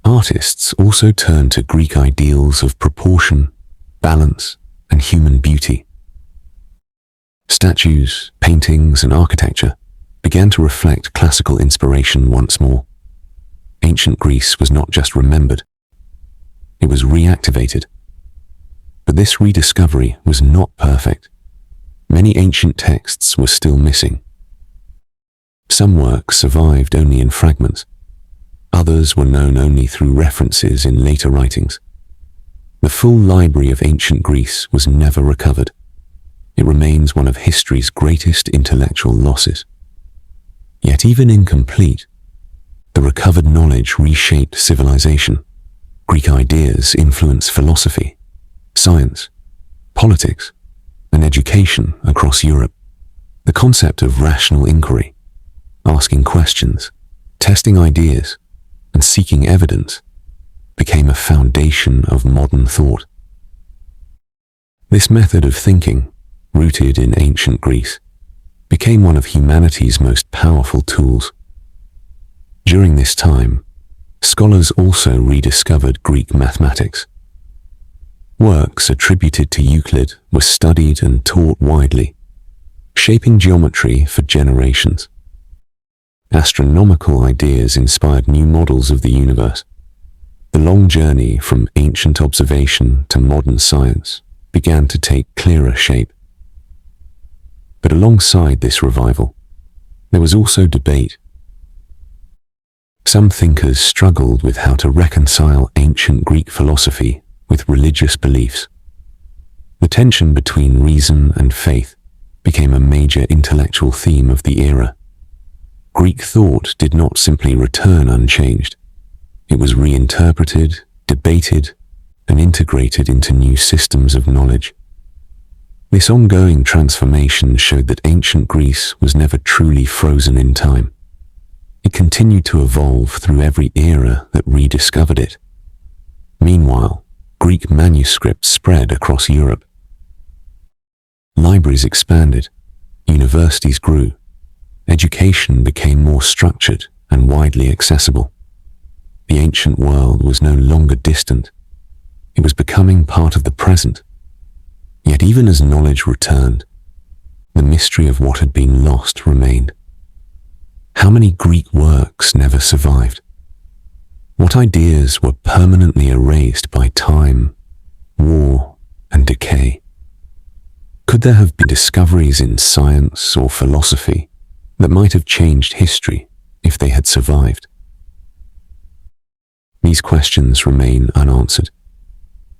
Artists also turned to Greek ideals of proportion, balance, and human beauty. Statues, paintings, and architecture began to reflect classical inspiration once more. Ancient Greece was not just remembered, it was reactivated. But this rediscovery was not perfect. Many ancient texts were still missing. Some works survived only in fragments. Others were known only through references in later writings. The full library of ancient Greece was never recovered. It remains one of history's greatest intellectual losses. Yet even incomplete, the recovered knowledge reshaped civilization. Greek ideas influenced philosophy, science, politics, and education across Europe. The concept of rational inquiry, asking questions, testing ideas, and seeking evidence, became a foundation of modern thought. This method of thinking, rooted in ancient Greece, became one of humanity's most powerful tools. During this time, scholars also rediscovered Greek mathematics. Works attributed to Euclid were studied and taught widely, shaping geometry for generations. Astronomical ideas inspired new models of the universe. The long journey from ancient observation to modern science began to take clearer shape. But alongside this revival, there was also debate. Some thinkers struggled with how to reconcile ancient Greek philosophy with religious beliefs. The tension between reason and faith became a major intellectual theme of the era. Greek thought did not simply return unchanged. It was reinterpreted, debated, and integrated into new systems of knowledge. This ongoing transformation showed that ancient Greece was never truly frozen in time. It continued to evolve through every era that rediscovered it. Meanwhile, Greek manuscripts spread across Europe. Libraries expanded, universities grew, education became more structured and widely accessible. The ancient world was no longer distant. It was becoming part of the present. Yet even as knowledge returned, the mystery of what had been lost remained. How many Greek works never survived? What ideas were permanently erased by time, war, and decay? Could there have been discoveries in science or philosophy that might have changed history if they had survived? These questions remain unanswered.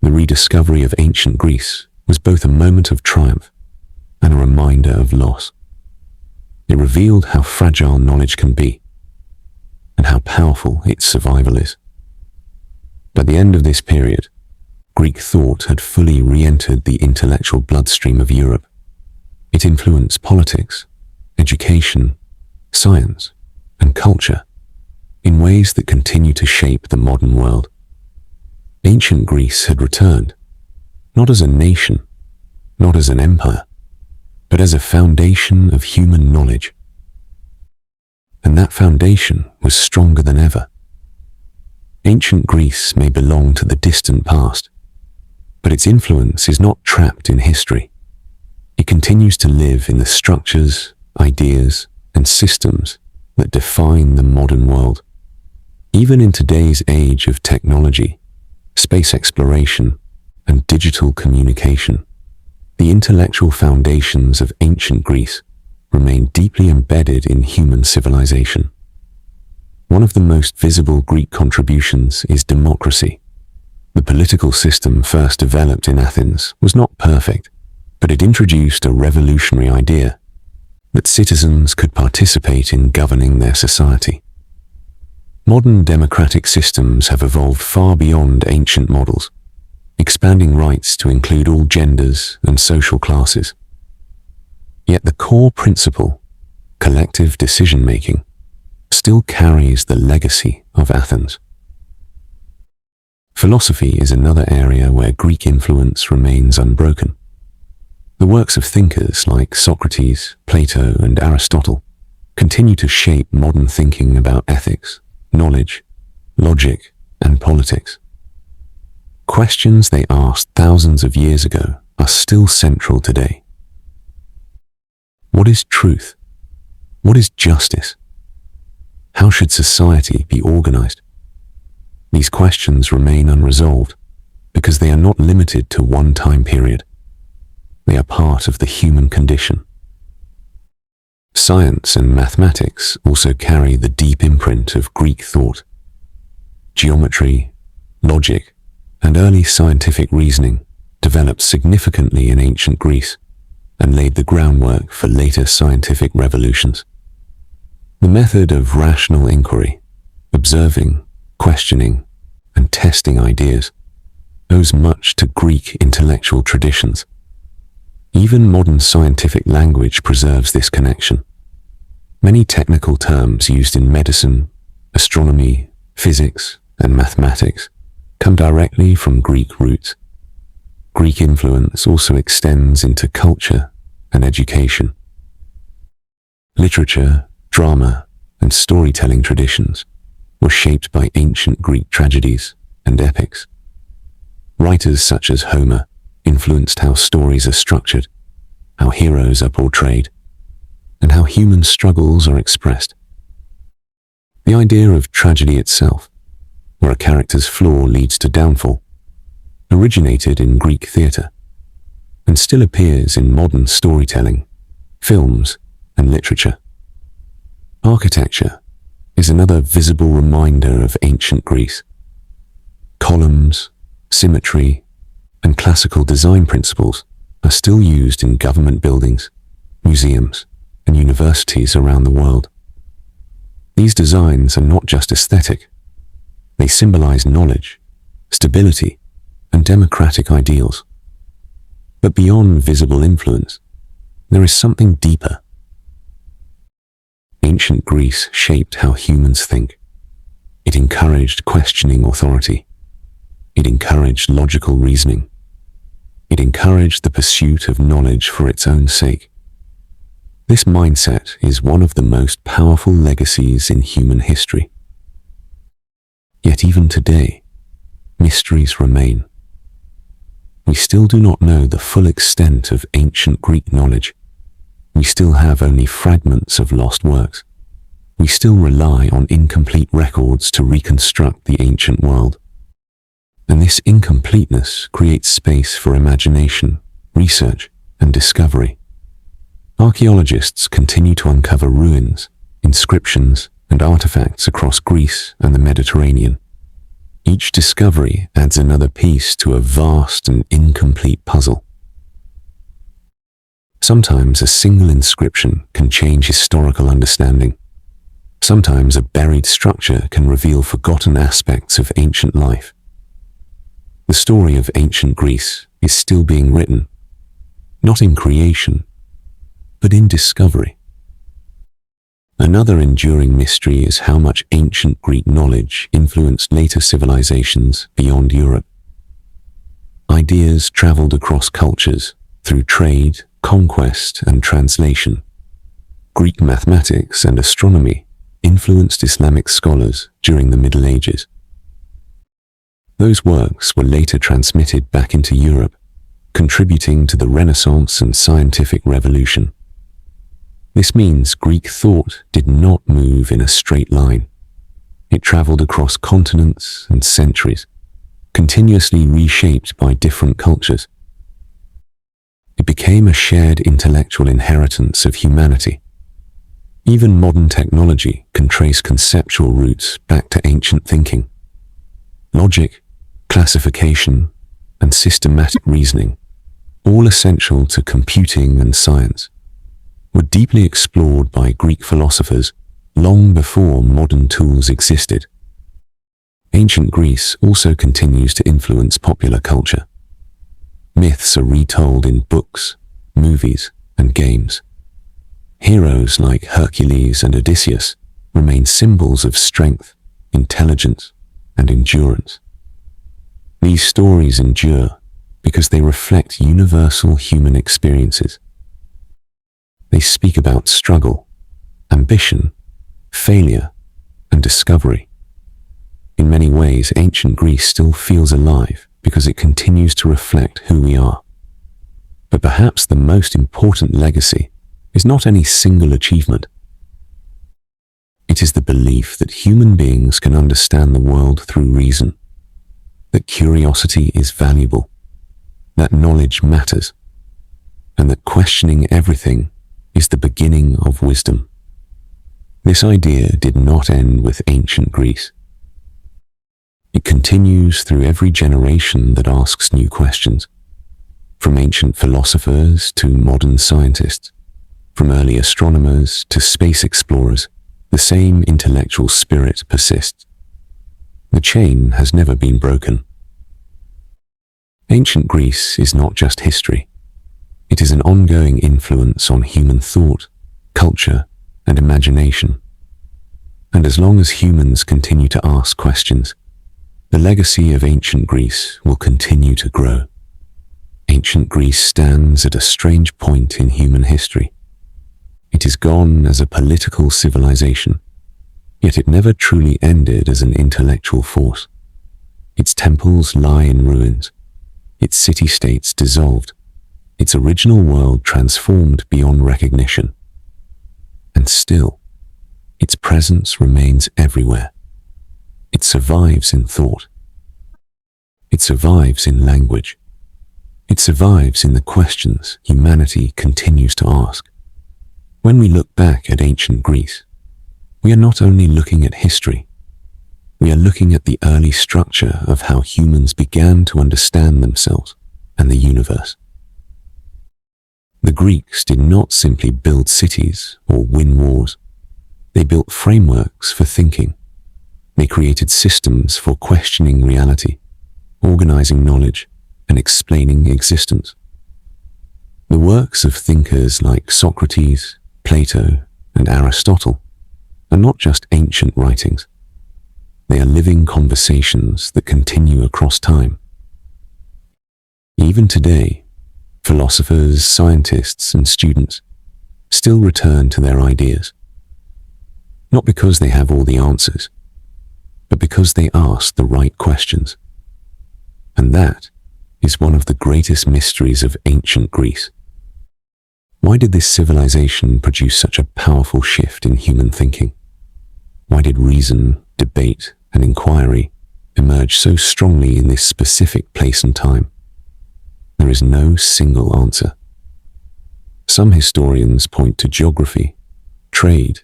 The rediscovery of ancient Greece was both a moment of triumph and a reminder of loss. It revealed how fragile knowledge can be and how powerful its survival is. By the end of this period, Greek thought had fully re-entered the intellectual bloodstream of Europe. It influenced politics, education, science, and culture in ways that continue to shape the modern world. Ancient Greece had returned, not as a nation, not as an empire, but as a foundation of human knowledge. And that foundation was stronger than ever. Ancient Greece may belong to the distant past, but its influence is not trapped in history. It continues to live in the structures, ideas, and systems that define the modern world. Even in today's age of technology, space exploration, and digital communication, the intellectual foundations of ancient Greece remain deeply embedded in human civilization. One of the most visible Greek contributions is democracy. The political system first developed in Athens was not perfect, but it introduced a revolutionary idea that citizens could participate in governing their society. Modern democratic systems have evolved far beyond ancient models, expanding rights to include all genders and social classes. Yet the core principle, collective decision-making, still carries the legacy of Athens. Philosophy is another area where Greek influence remains unbroken. The works of thinkers like Socrates, Plato, and Aristotle continue to shape modern thinking about ethics, knowledge, logic, and politics. Questions they asked thousands of years ago are still central today. What is truth? What is justice? How should society be organized? These questions remain unresolved because they are not limited to one time period. They are part of the human condition. Science and mathematics also carry the deep imprint of Greek thought. Geometry, logic, and early scientific reasoning developed significantly in ancient Greece and laid the groundwork for later scientific revolutions. The method of rational inquiry, observing, questioning, and testing ideas, owes much to Greek intellectual traditions. Even modern scientific language preserves this connection. Many technical terms used in medicine, astronomy, physics, and mathematics come directly from Greek roots. Greek influence also extends into culture and education. Literature, drama, and storytelling traditions were shaped by ancient Greek tragedies and epics. Writers such as Homer influenced how stories are structured, how heroes are portrayed, and how human struggles are expressed. The idea of tragedy itself, where a character's flaw leads to downfall, originated in Greek theatre and still appears in modern storytelling, films, and literature. Architecture is another visible reminder of ancient Greece. Columns, symmetry, and classical design principles are still used in government buildings, museums, and universities around the world. These designs are not just aesthetic. They symbolize knowledge, stability, and democratic ideals. But beyond visible influence, there is something deeper. Ancient Greece shaped how humans think. It encouraged questioning authority. It encouraged logical reasoning. It encouraged the pursuit of knowledge for its own sake. This mindset is one of the most powerful legacies in human history. Yet even today, mysteries remain. We still do not know the full extent of ancient Greek knowledge. We still have only fragments of lost works. We still rely on incomplete records to reconstruct the ancient world. And this incompleteness creates space for imagination, research, and discovery. Archaeologists continue to uncover ruins, inscriptions, and artifacts across Greece and the Mediterranean. Each discovery adds another piece to a vast and incomplete puzzle. Sometimes a single inscription can change historical understanding. Sometimes a buried structure can reveal forgotten aspects of ancient life. The story of ancient Greece is still being written, not in creation, but in discovery. Another enduring mystery is how much ancient Greek knowledge influenced later civilizations beyond Europe. Ideas traveled across cultures through trade, conquest, and translation. Greek mathematics and astronomy influenced Islamic scholars during the Middle Ages. Those works were later transmitted back into Europe, contributing to the Renaissance and scientific revolution. This means Greek thought did not move in a straight line. It traveled across continents and centuries, continuously reshaped by different cultures. It became a shared intellectual inheritance of humanity. Even modern technology can trace conceptual roots back to ancient thinking. Logic, classification, and systematic reasoning, all essential to computing and science, were deeply explored by Greek philosophers long before modern tools existed. Ancient Greece also continues to influence popular culture. Myths are retold in books, movies, and games. Heroes like Hercules and Odysseus remain symbols of strength, intelligence, and endurance. These stories endure because they reflect universal human experiences. They speak about struggle, ambition, failure, and discovery. In many ways, ancient Greece still feels alive because it continues to reflect who we are. But perhaps the most important legacy is not any single achievement. It is the belief that human beings can understand the world through reason, that curiosity is valuable, that knowledge matters, and that questioning everything is the beginning of wisdom. This idea did not end with ancient Greece. It continues through every generation that asks new questions, from ancient philosophers to modern scientists, from early astronomers to space explorers. The same intellectual spirit persists. The chain has never been broken. Ancient Greece is not just history. It is an ongoing influence on human thought, culture, and imagination. And as long as humans continue to ask questions, the legacy of ancient Greece will continue to grow. Ancient Greece stands at a strange point in human history. It is gone as a political civilization, yet it never truly ended as an intellectual force. Its temples lie in ruins, its city-states dissolved, its original world transformed beyond recognition. And still, its presence remains everywhere. It survives in thought. It survives in language. It survives in the questions humanity continues to ask. When we look back at ancient Greece, we are not only looking at history, we are looking at the early structure of how humans began to understand themselves and the universe. The Greeks did not simply build cities or win wars. They built frameworks for thinking. They created systems for questioning reality, organizing knowledge, and explaining existence. The works of thinkers like Socrates, Plato, and Aristotle are not just ancient writings. They are living conversations that continue across time. Even today, philosophers, scientists, and students still return to their ideas. Not because they have all the answers, but because they ask the right questions. And that is one of the greatest mysteries of ancient Greece. Why did this civilization produce such a powerful shift in human thinking? Why did reason, debate, and inquiry emerge so strongly in this specific place and time? There is no single answer. Some historians point to geography, trade,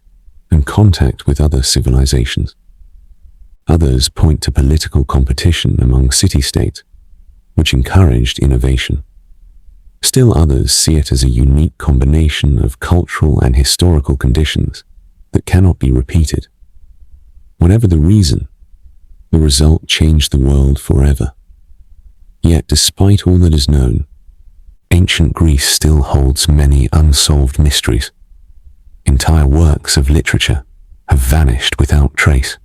and contact with other civilizations. Others point to political competition among city-states, which encouraged innovation. Still others see it as a unique combination of cultural and historical conditions that cannot be repeated. Whatever the reason, the result changed the world forever. Yet despite all that is known, ancient Greece still holds many unsolved mysteries. Entire works of literature have vanished without trace.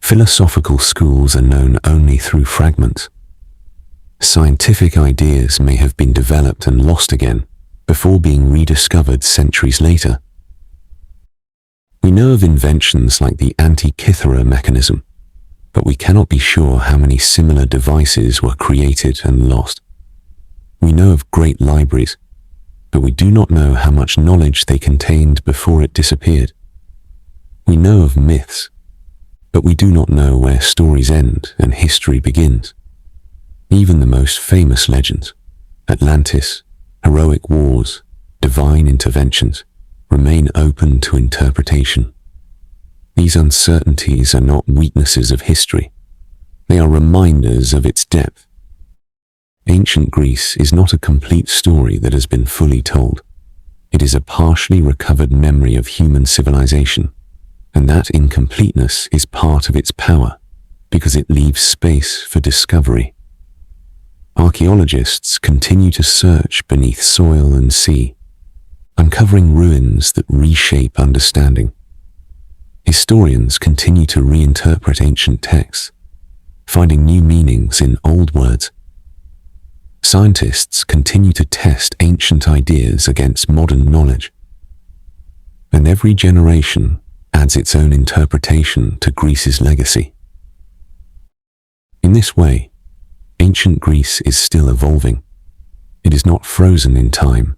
Philosophical schools are known only through fragments. Scientific ideas may have been developed and lost again before being rediscovered centuries later. We know of inventions like the Antikythera mechanism, but we cannot be sure how many similar devices were created and lost. We know of great libraries, but we do not know how much knowledge they contained before it disappeared. We know of myths, but we do not know where stories end and history begins. Even the most famous legends, Atlantis, heroic wars, divine interventions, remain open to interpretation. These uncertainties are not weaknesses of history. They are reminders of its depth. Ancient Greece is not a complete story that has been fully told. It is a partially recovered memory of human civilization, and that incompleteness is part of its power because it leaves space for discovery. Archaeologists continue to search beneath soil and sea, uncovering ruins that reshape understanding. Historians continue to reinterpret ancient texts, finding new meanings in old words. Scientists continue to test ancient ideas against modern knowledge. And every generation adds its own interpretation to Greece's legacy. In this way, ancient Greece is still evolving. It is not frozen in time.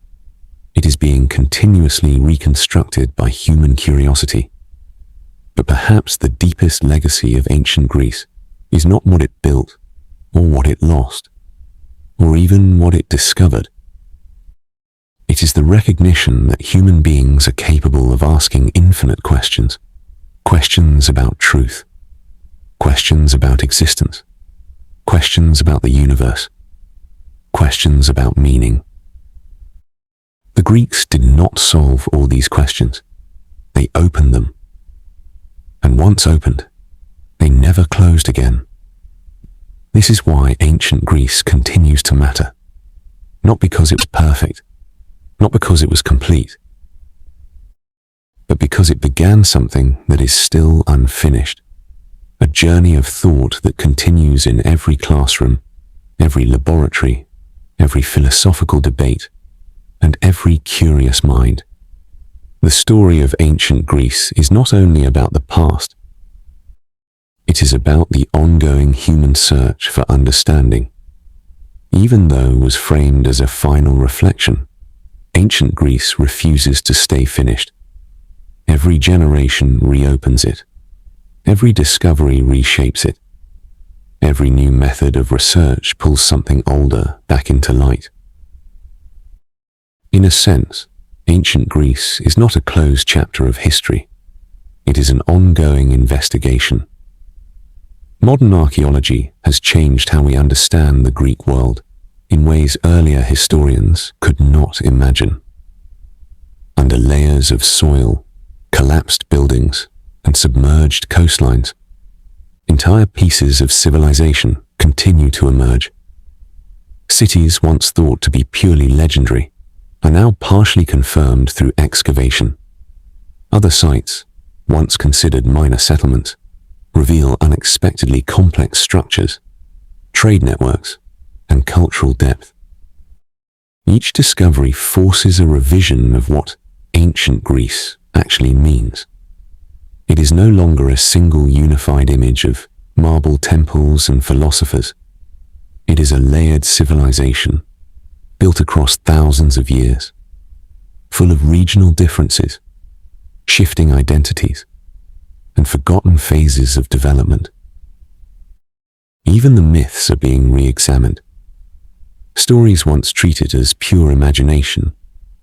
It is being continuously reconstructed by human curiosity. But perhaps the deepest legacy of ancient Greece is not what it built, or what it lost, or even what it discovered. It is the recognition that human beings are capable of asking infinite questions, questions about truth, questions about existence, questions about the universe, questions about meaning. The Greeks did not solve all these questions. They opened them. And once opened, they never closed again. This is why ancient Greece continues to matter. Not because it was perfect, not because it was complete, but because it began something that is still unfinished. A journey of thought that continues in every classroom, every laboratory, every philosophical debate, and every curious mind. The story of ancient Greece is not only about the past, it is about the ongoing human search for understanding. Even though it was framed as a final reflection, ancient Greece refuses to stay finished. Every generation reopens it. Every discovery reshapes it. Every new method of research pulls something older back into light. In a sense, ancient Greece is not a closed chapter of history. It is an ongoing investigation. Modern archaeology has changed how we understand the Greek world in ways earlier historians could not imagine. Under layers of soil, collapsed buildings, and submerged coastlines, entire pieces of civilization continue to emerge. Cities once thought to be purely legendary are now partially confirmed through excavation. Other sites, once considered minor settlements, reveal unexpectedly complex structures, trade networks, and cultural depth. Each discovery forces a revision of what ancient Greece actually means. It is no longer a single unified image of marble temples and philosophers. It is a layered civilization built across thousands of years, full of regional differences, shifting identities, and forgotten phases of development. Even the myths are being re-examined. Stories once treated as pure imagination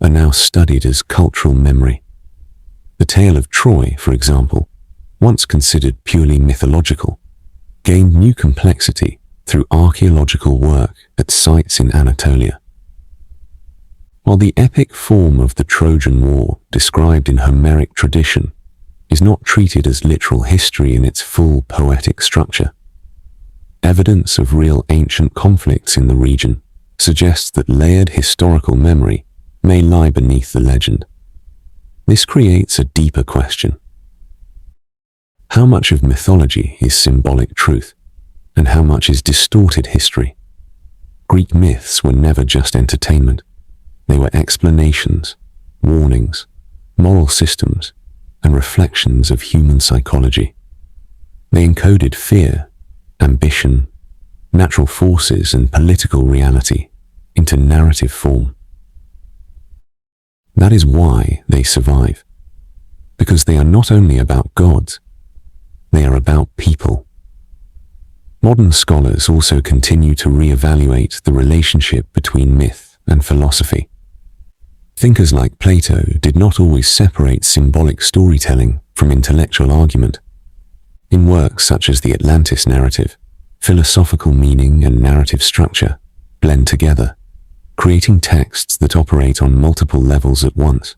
are now studied as cultural memory. The tale of Troy, for example, once considered purely mythological, gained new complexity through archaeological work at sites in Anatolia. While the epic form of the Trojan War described in Homeric tradition is not treated as literal history in its full poetic structure, evidence of real ancient conflicts in the region suggests that layered historical memory may lie beneath the legend. This creates a deeper question. How much of mythology is symbolic truth, and how much is distorted history? Greek myths were never just entertainment. They were explanations, warnings, moral systems, and reflections of human psychology. They encoded fear, ambition, natural forces, and political reality into narrative form. That is why they survive, because they are not only about gods, they are about people. Modern scholars also continue to re-evaluate the relationship between myth and philosophy. Thinkers like Plato did not always separate symbolic storytelling from intellectual argument. In works such as the Atlantis narrative, philosophical meaning and narrative structure blend together, creating texts that operate on multiple levels at once.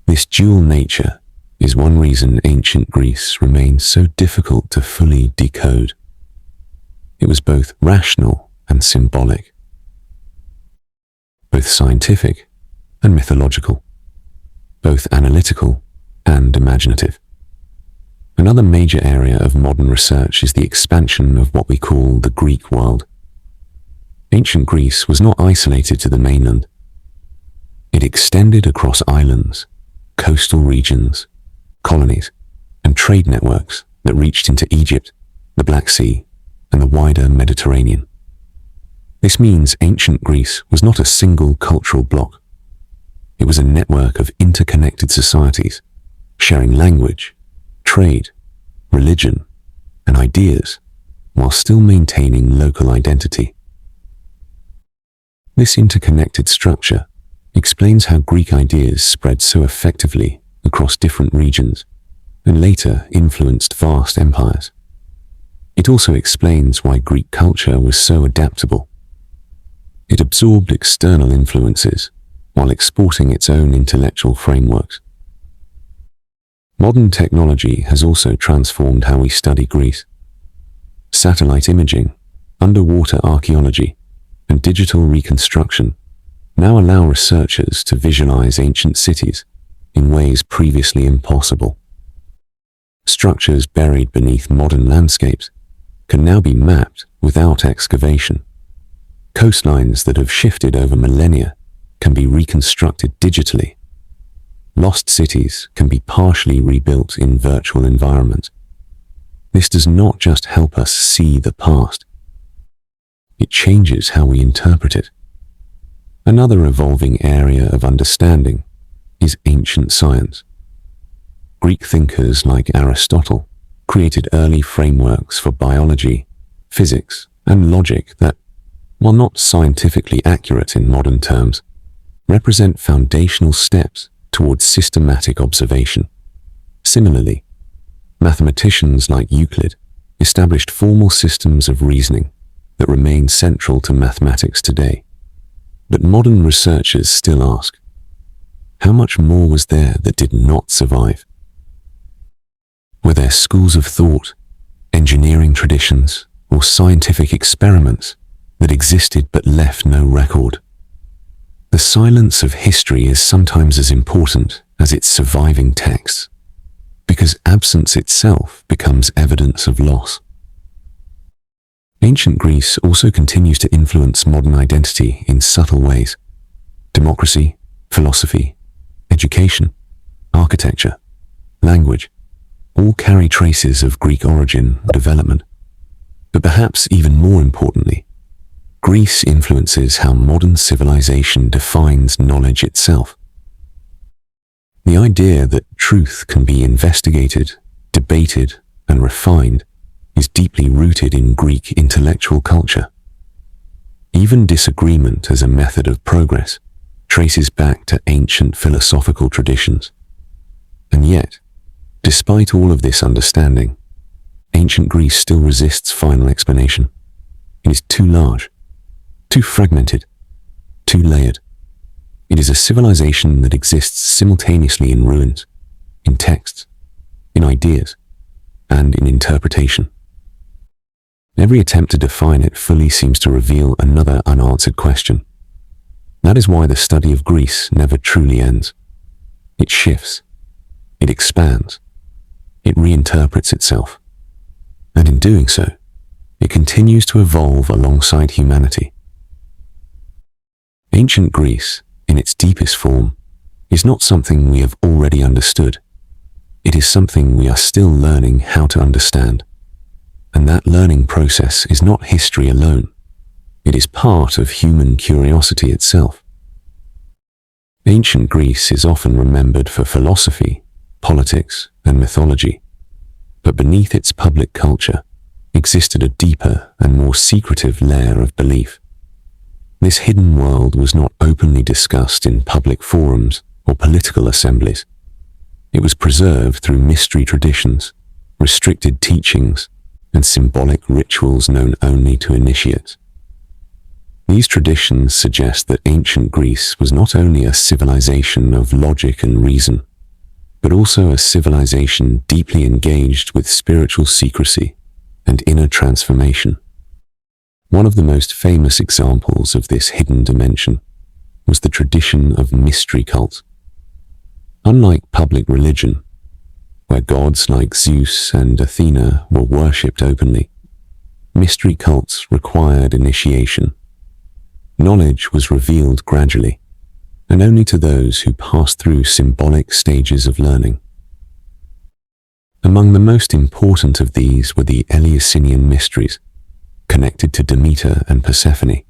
This dual nature is one reason ancient Greece remains so difficult to fully decode. It was both rational and symbolic, both scientific and mythological, both analytical and imaginative. Another major area of modern research is the expansion of what we call the Greek world. Ancient Greece was not isolated to the mainland. It extended across islands, coastal regions, colonies, and trade networks that reached into Egypt, the Black Sea, and the wider Mediterranean. This means ancient Greece was not a single cultural bloc. It was a network of interconnected societies, sharing language, trade, religion, and ideas, while still maintaining local identity. This interconnected structure explains how Greek ideas spread so effectively across different regions and later influenced vast empires. It also explains why Greek culture was so adaptable. It absorbed external influences while exporting its own intellectual frameworks. Modern technology has also transformed how we study Greece. Satellite imaging, underwater archaeology, and digital reconstruction now allow researchers to visualize ancient cities in ways previously impossible. Structures buried beneath modern landscapes can now be mapped without excavation. Coastlines that have shifted over millennia can be reconstructed digitally. Lost cities can be partially rebuilt in virtual environments. This does not just help us see the past. It changes how we interpret it. Another evolving area of understanding is ancient science. Greek thinkers like Aristotle created early frameworks for biology, physics, and logic that, while not scientifically accurate in modern terms, represent foundational steps towards systematic observation. Similarly, mathematicians like Euclid established formal systems of reasoning that remain central to mathematics today. But modern researchers still ask, how much more was there that did not survive? Were there schools of thought, engineering traditions, or scientific experiments that existed but left no record? The silence of history is sometimes as important as its surviving texts, because absence itself becomes evidence of loss. Ancient Greece also continues to influence modern identity in subtle ways. Democracy, philosophy, education, architecture, language, all carry traces of Greek origin or development. But perhaps even more importantly, Greece influences how modern civilization defines knowledge itself. The idea that truth can be investigated, debated, and refined is deeply rooted in Greek intellectual culture. Even disagreement as a method of progress traces back to ancient philosophical traditions. And yet, despite all of this understanding, ancient Greece still resists final explanation. It is too large, too fragmented, too layered. It is a civilization that exists simultaneously in ruins, in texts, in ideas, and in interpretation. Every attempt to define it fully seems to reveal another unanswered question. That is why the study of Greece never truly ends. It shifts, it expands, it reinterprets itself. And in doing so, it continues to evolve alongside humanity. Ancient Greece, in its deepest form, is not something we have already understood. It is something we are still learning how to understand. And that learning process is not history alone. It is part of human curiosity itself. Ancient Greece is often remembered for philosophy, politics, and mythology. But beneath its public culture existed a deeper and more secretive layer of belief. This hidden world was not openly discussed in public forums or political assemblies. It was preserved through mystery traditions, restricted teachings, and symbolic rituals known only to initiates. These traditions suggest that ancient Greece was not only a civilization of logic and reason, but also a civilization deeply engaged with spiritual secrecy and inner transformation. One of the most famous examples of this hidden dimension was the tradition of mystery cults. Unlike public religion, where gods like Zeus and Athena were worshipped openly, mystery cults required initiation. Knowledge was revealed gradually, and only to those who passed through symbolic stages of learning. Among the most important of these were the Eleusinian mysteries, connected to Demeter and Persephone.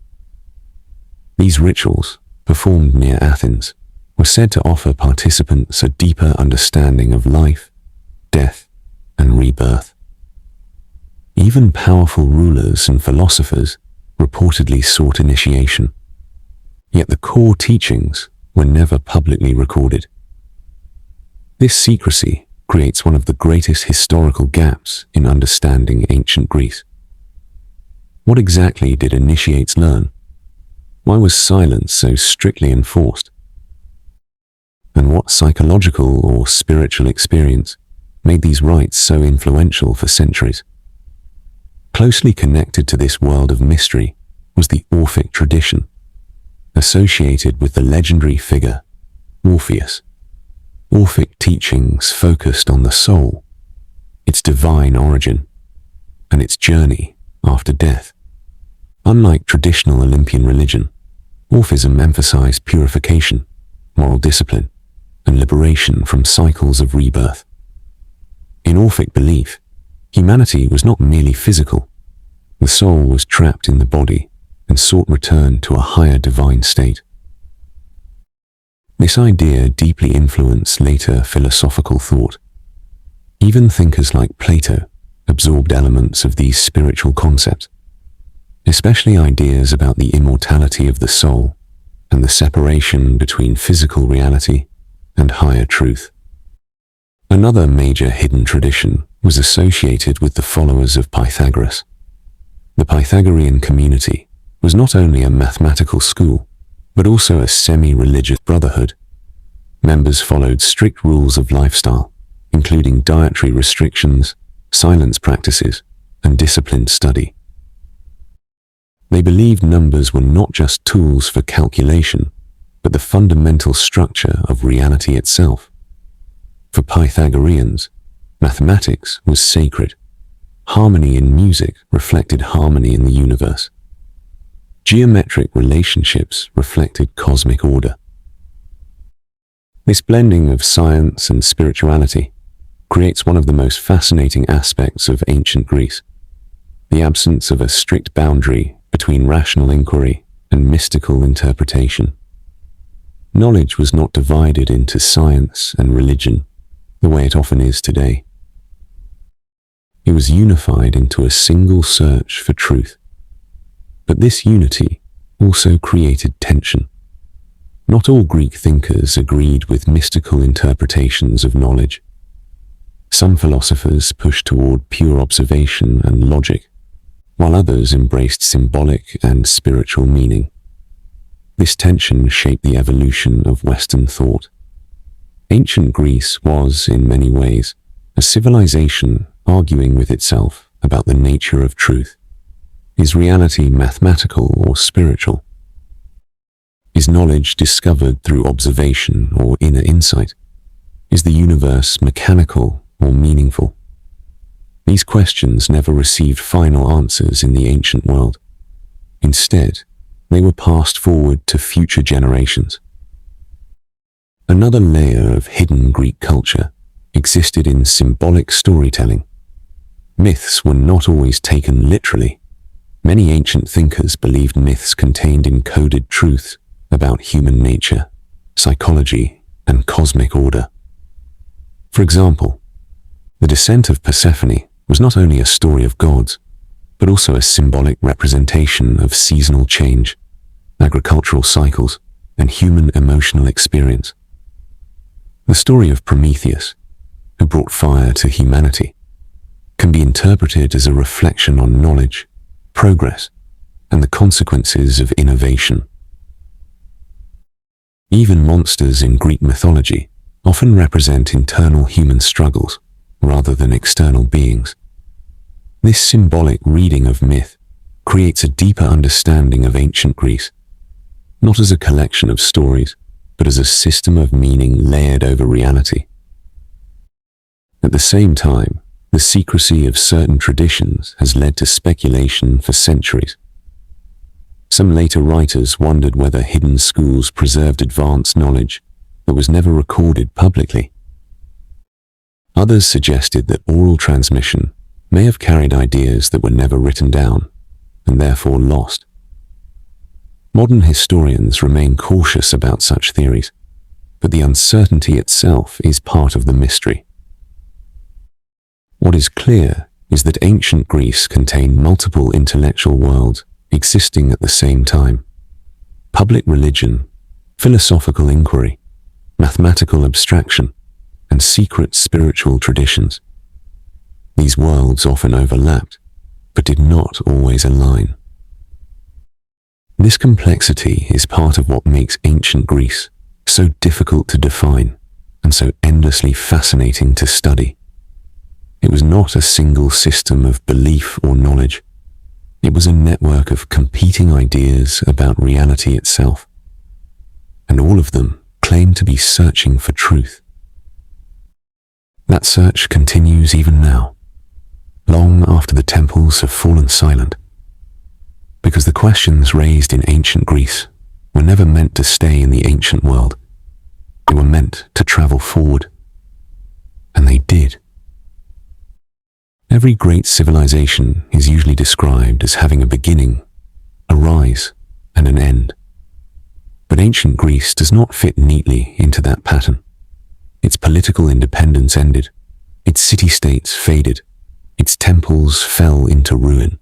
These rituals, performed near Athens, were said to offer participants a deeper understanding of life, death, and rebirth. Even powerful rulers and philosophers reportedly sought initiation, yet the core teachings were never publicly recorded. This secrecy creates one of the greatest historical gaps in understanding ancient Greece. What exactly did initiates learn? Why was silence so strictly enforced? And what psychological or spiritual experience made these rites so influential for centuries? Closely connected to this world of mystery was the Orphic tradition, associated with the legendary figure Orpheus. Orphic teachings focused on the soul, its divine origin, and its journey after death. Unlike traditional Olympian religion, Orphism emphasized purification, moral discipline, and liberation from cycles of rebirth. In Orphic belief, humanity was not merely physical. The soul was trapped in the body and sought return to a higher divine state. This idea deeply influenced later philosophical thought. Even thinkers like Plato absorbed elements of these spiritual concepts, especially ideas about the immortality of the soul and the separation between physical reality and higher truth. Another major hidden tradition was associated with the followers of Pythagoras. The Pythagorean community was not only a mathematical school, but also a semi-religious brotherhood. Members followed strict rules of lifestyle, including dietary restrictions, silence practices, and disciplined study. They believed numbers were not just tools for calculation, but the fundamental structure of reality itself. For Pythagoreans, mathematics was sacred. Harmony in music reflected harmony in the universe. Geometric relationships reflected cosmic order. This blending of science and spirituality creates one of the most fascinating aspects of ancient Greece: the absence of a strict boundary between rational inquiry and mystical interpretation. Knowledge was not divided into science and religion the way it often is today. It was unified into a single search for truth. But this unity also created tension. Not all Greek thinkers agreed with mystical interpretations of knowledge. Some philosophers pushed toward pure observation and logic, while others embraced symbolic and spiritual meaning. This tension shaped the evolution of Western thought. Ancient Greece was, in many ways, a civilization arguing with itself about the nature of truth. Is reality mathematical or spiritual? Is knowledge discovered through observation or inner insight? Is the universe mechanical or meaningful? These questions never received final answers in the ancient world. Instead, they were passed forward to future generations. Another layer of hidden Greek culture existed in symbolic storytelling. Myths were not always taken literally. Many ancient thinkers believed myths contained encoded truths about human nature, psychology, and cosmic order. For example, the descent of Persephone was not only a story of gods, but also a symbolic representation of seasonal change, agricultural cycles, and human emotional experience. The story of Prometheus, who brought fire to humanity, can be interpreted as a reflection on knowledge, progress, and the consequences of innovation. Even monsters in Greek mythology often represent internal human struggles rather than external beings. This symbolic reading of myth creates a deeper understanding of ancient Greece, not as a collection of stories, but as a system of meaning layered over reality. At the same time, the secrecy of certain traditions has led to speculation for centuries. Some later writers wondered whether hidden schools preserved advanced knowledge that was never recorded publicly. Others suggested that oral transmission may have carried ideas that were never written down, and therefore lost. Modern historians remain cautious about such theories, but the uncertainty itself is part of the mystery. What is clear is that ancient Greece contained multiple intellectual worlds existing at the same time: public religion, philosophical inquiry, mathematical abstraction, and secret spiritual traditions. These worlds often overlapped, but did not always align. This complexity is part of what makes ancient Greece so difficult to define and so endlessly fascinating to study. It was not a single system of belief or knowledge. It was a network of competing ideas about reality itself, and all of them claimed to be searching for truth. That search continues even now, long after the temples have fallen silent, because the questions raised in ancient Greece were never meant to stay in the ancient world. They were meant to travel forward, and they did. Every great civilization is usually described as having a beginning, a rise, and an end. But ancient Greece does not fit neatly into that pattern. Its political independence ended, its city-states faded, its temples fell into ruin.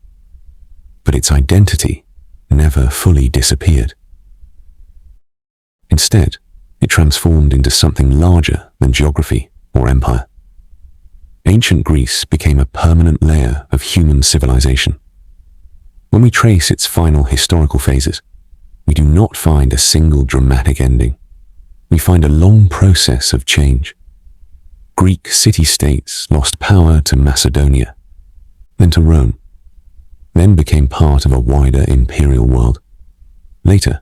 But its identity never fully disappeared. Instead, it transformed into something larger than geography or empire. Ancient Greece became a permanent layer of human civilization. When we trace its final historical phases, we do not find a single dramatic ending. We find a long process of change. Greek city-states lost power to Macedonia, then to Rome, then became part of a wider imperial world. Later,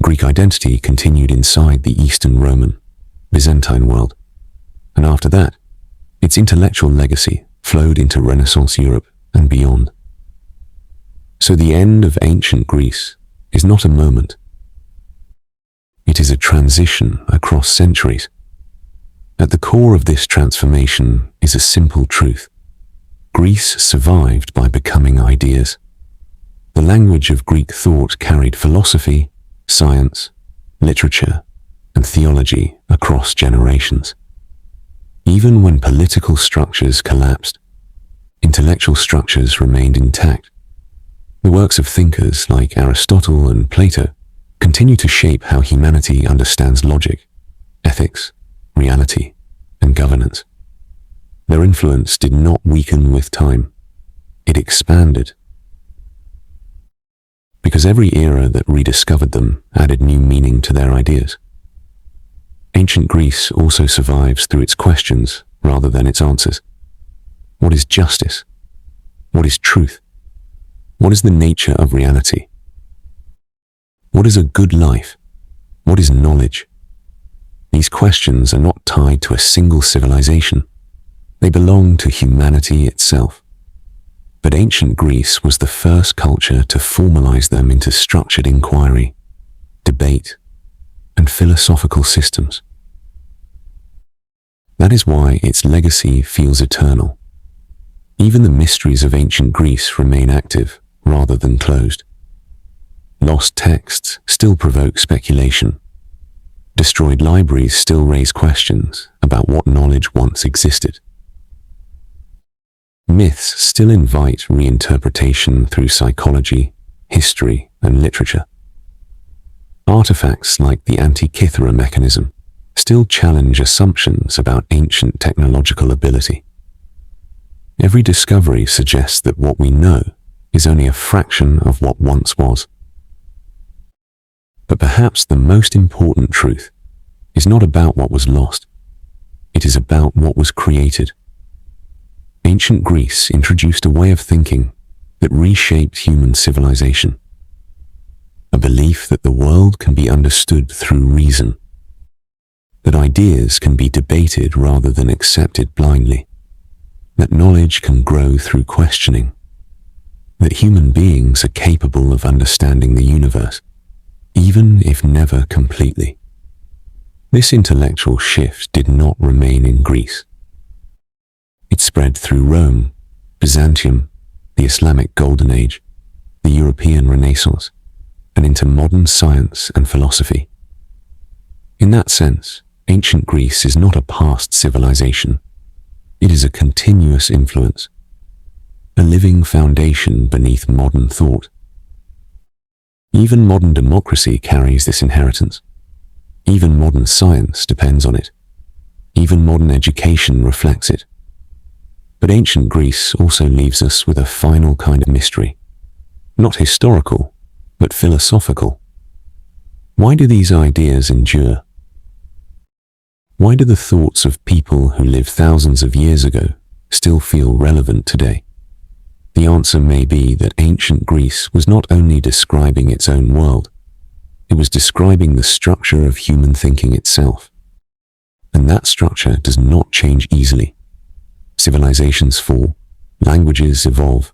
Greek identity continued inside the Eastern Roman, Byzantine world, and after that, its intellectual legacy flowed into Renaissance Europe and beyond. So the end of ancient Greece is not a moment. It is a transition across centuries. At the core of this transformation is a simple truth. Greece survived by becoming ideas. The language of Greek thought carried philosophy, science, literature, and theology across generations. Even when political structures collapsed, intellectual structures remained intact. The works of thinkers like Aristotle and Plato continue to shape how humanity understands logic, ethics, reality, and governance. Their influence did not weaken with time. It expanded. Because every era that rediscovered them added new meaning to their ideas. Ancient Greece also survives through its questions rather than its answers. What is justice? What is truth? What is the nature of reality? What is a good life? What is knowledge? These questions are not tied to a single civilization. They belong to humanity itself. But ancient Greece was the first culture to formalize them into structured inquiry, debate, and philosophical systems. That is why its legacy feels eternal. Even the mysteries of ancient Greece remain active rather than closed. Lost texts still provoke speculation. Destroyed libraries still raise questions about what knowledge once existed. Myths still invite reinterpretation through psychology, history, and literature. Artifacts like the Antikythera mechanism still challenge assumptions about ancient technological ability. Every discovery suggests that what we know is only a fraction of what once was. But perhaps the most important truth is not about what was lost. It is about what was created. Ancient Greece introduced a way of thinking that reshaped human civilization. A belief that the world can be understood through reason, that ideas can be debated rather than accepted blindly, that knowledge can grow through questioning, that human beings are capable of understanding the universe, even if never completely. This intellectual shift did not remain in Greece. It spread through Rome, Byzantium, the Islamic Golden Age, the European Renaissance, and into modern science and philosophy. In that sense, ancient Greece is not a past civilization. It is a continuous influence, a living foundation beneath modern thought. Even modern democracy carries this inheritance. Even modern science depends on it. Even modern education reflects it. But ancient Greece also leaves us with a final kind of mystery. Not historical, but philosophical. Why do these ideas endure? Why do the thoughts of people who lived thousands of years ago still feel relevant today? The answer may be that ancient Greece was not only describing its own world, it was describing the structure of human thinking itself. And that structure does not change easily. Civilizations fall, languages evolve,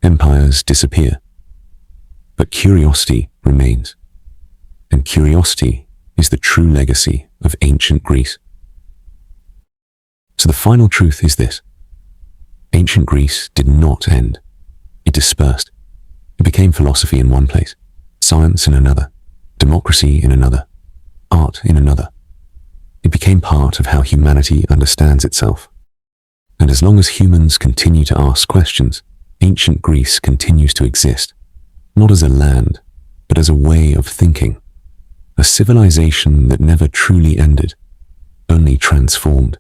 empires disappear. But curiosity remains. And curiosity is the true legacy of ancient Greece. So the final truth is this. Ancient Greece did not end. It dispersed. It became philosophy in one place, science in another, democracy in another, art in another. It became part of how humanity understands itself. And as long as humans continue to ask questions, ancient Greece continues to exist, not as a land, but as a way of thinking, a civilization that never truly ended, only transformed.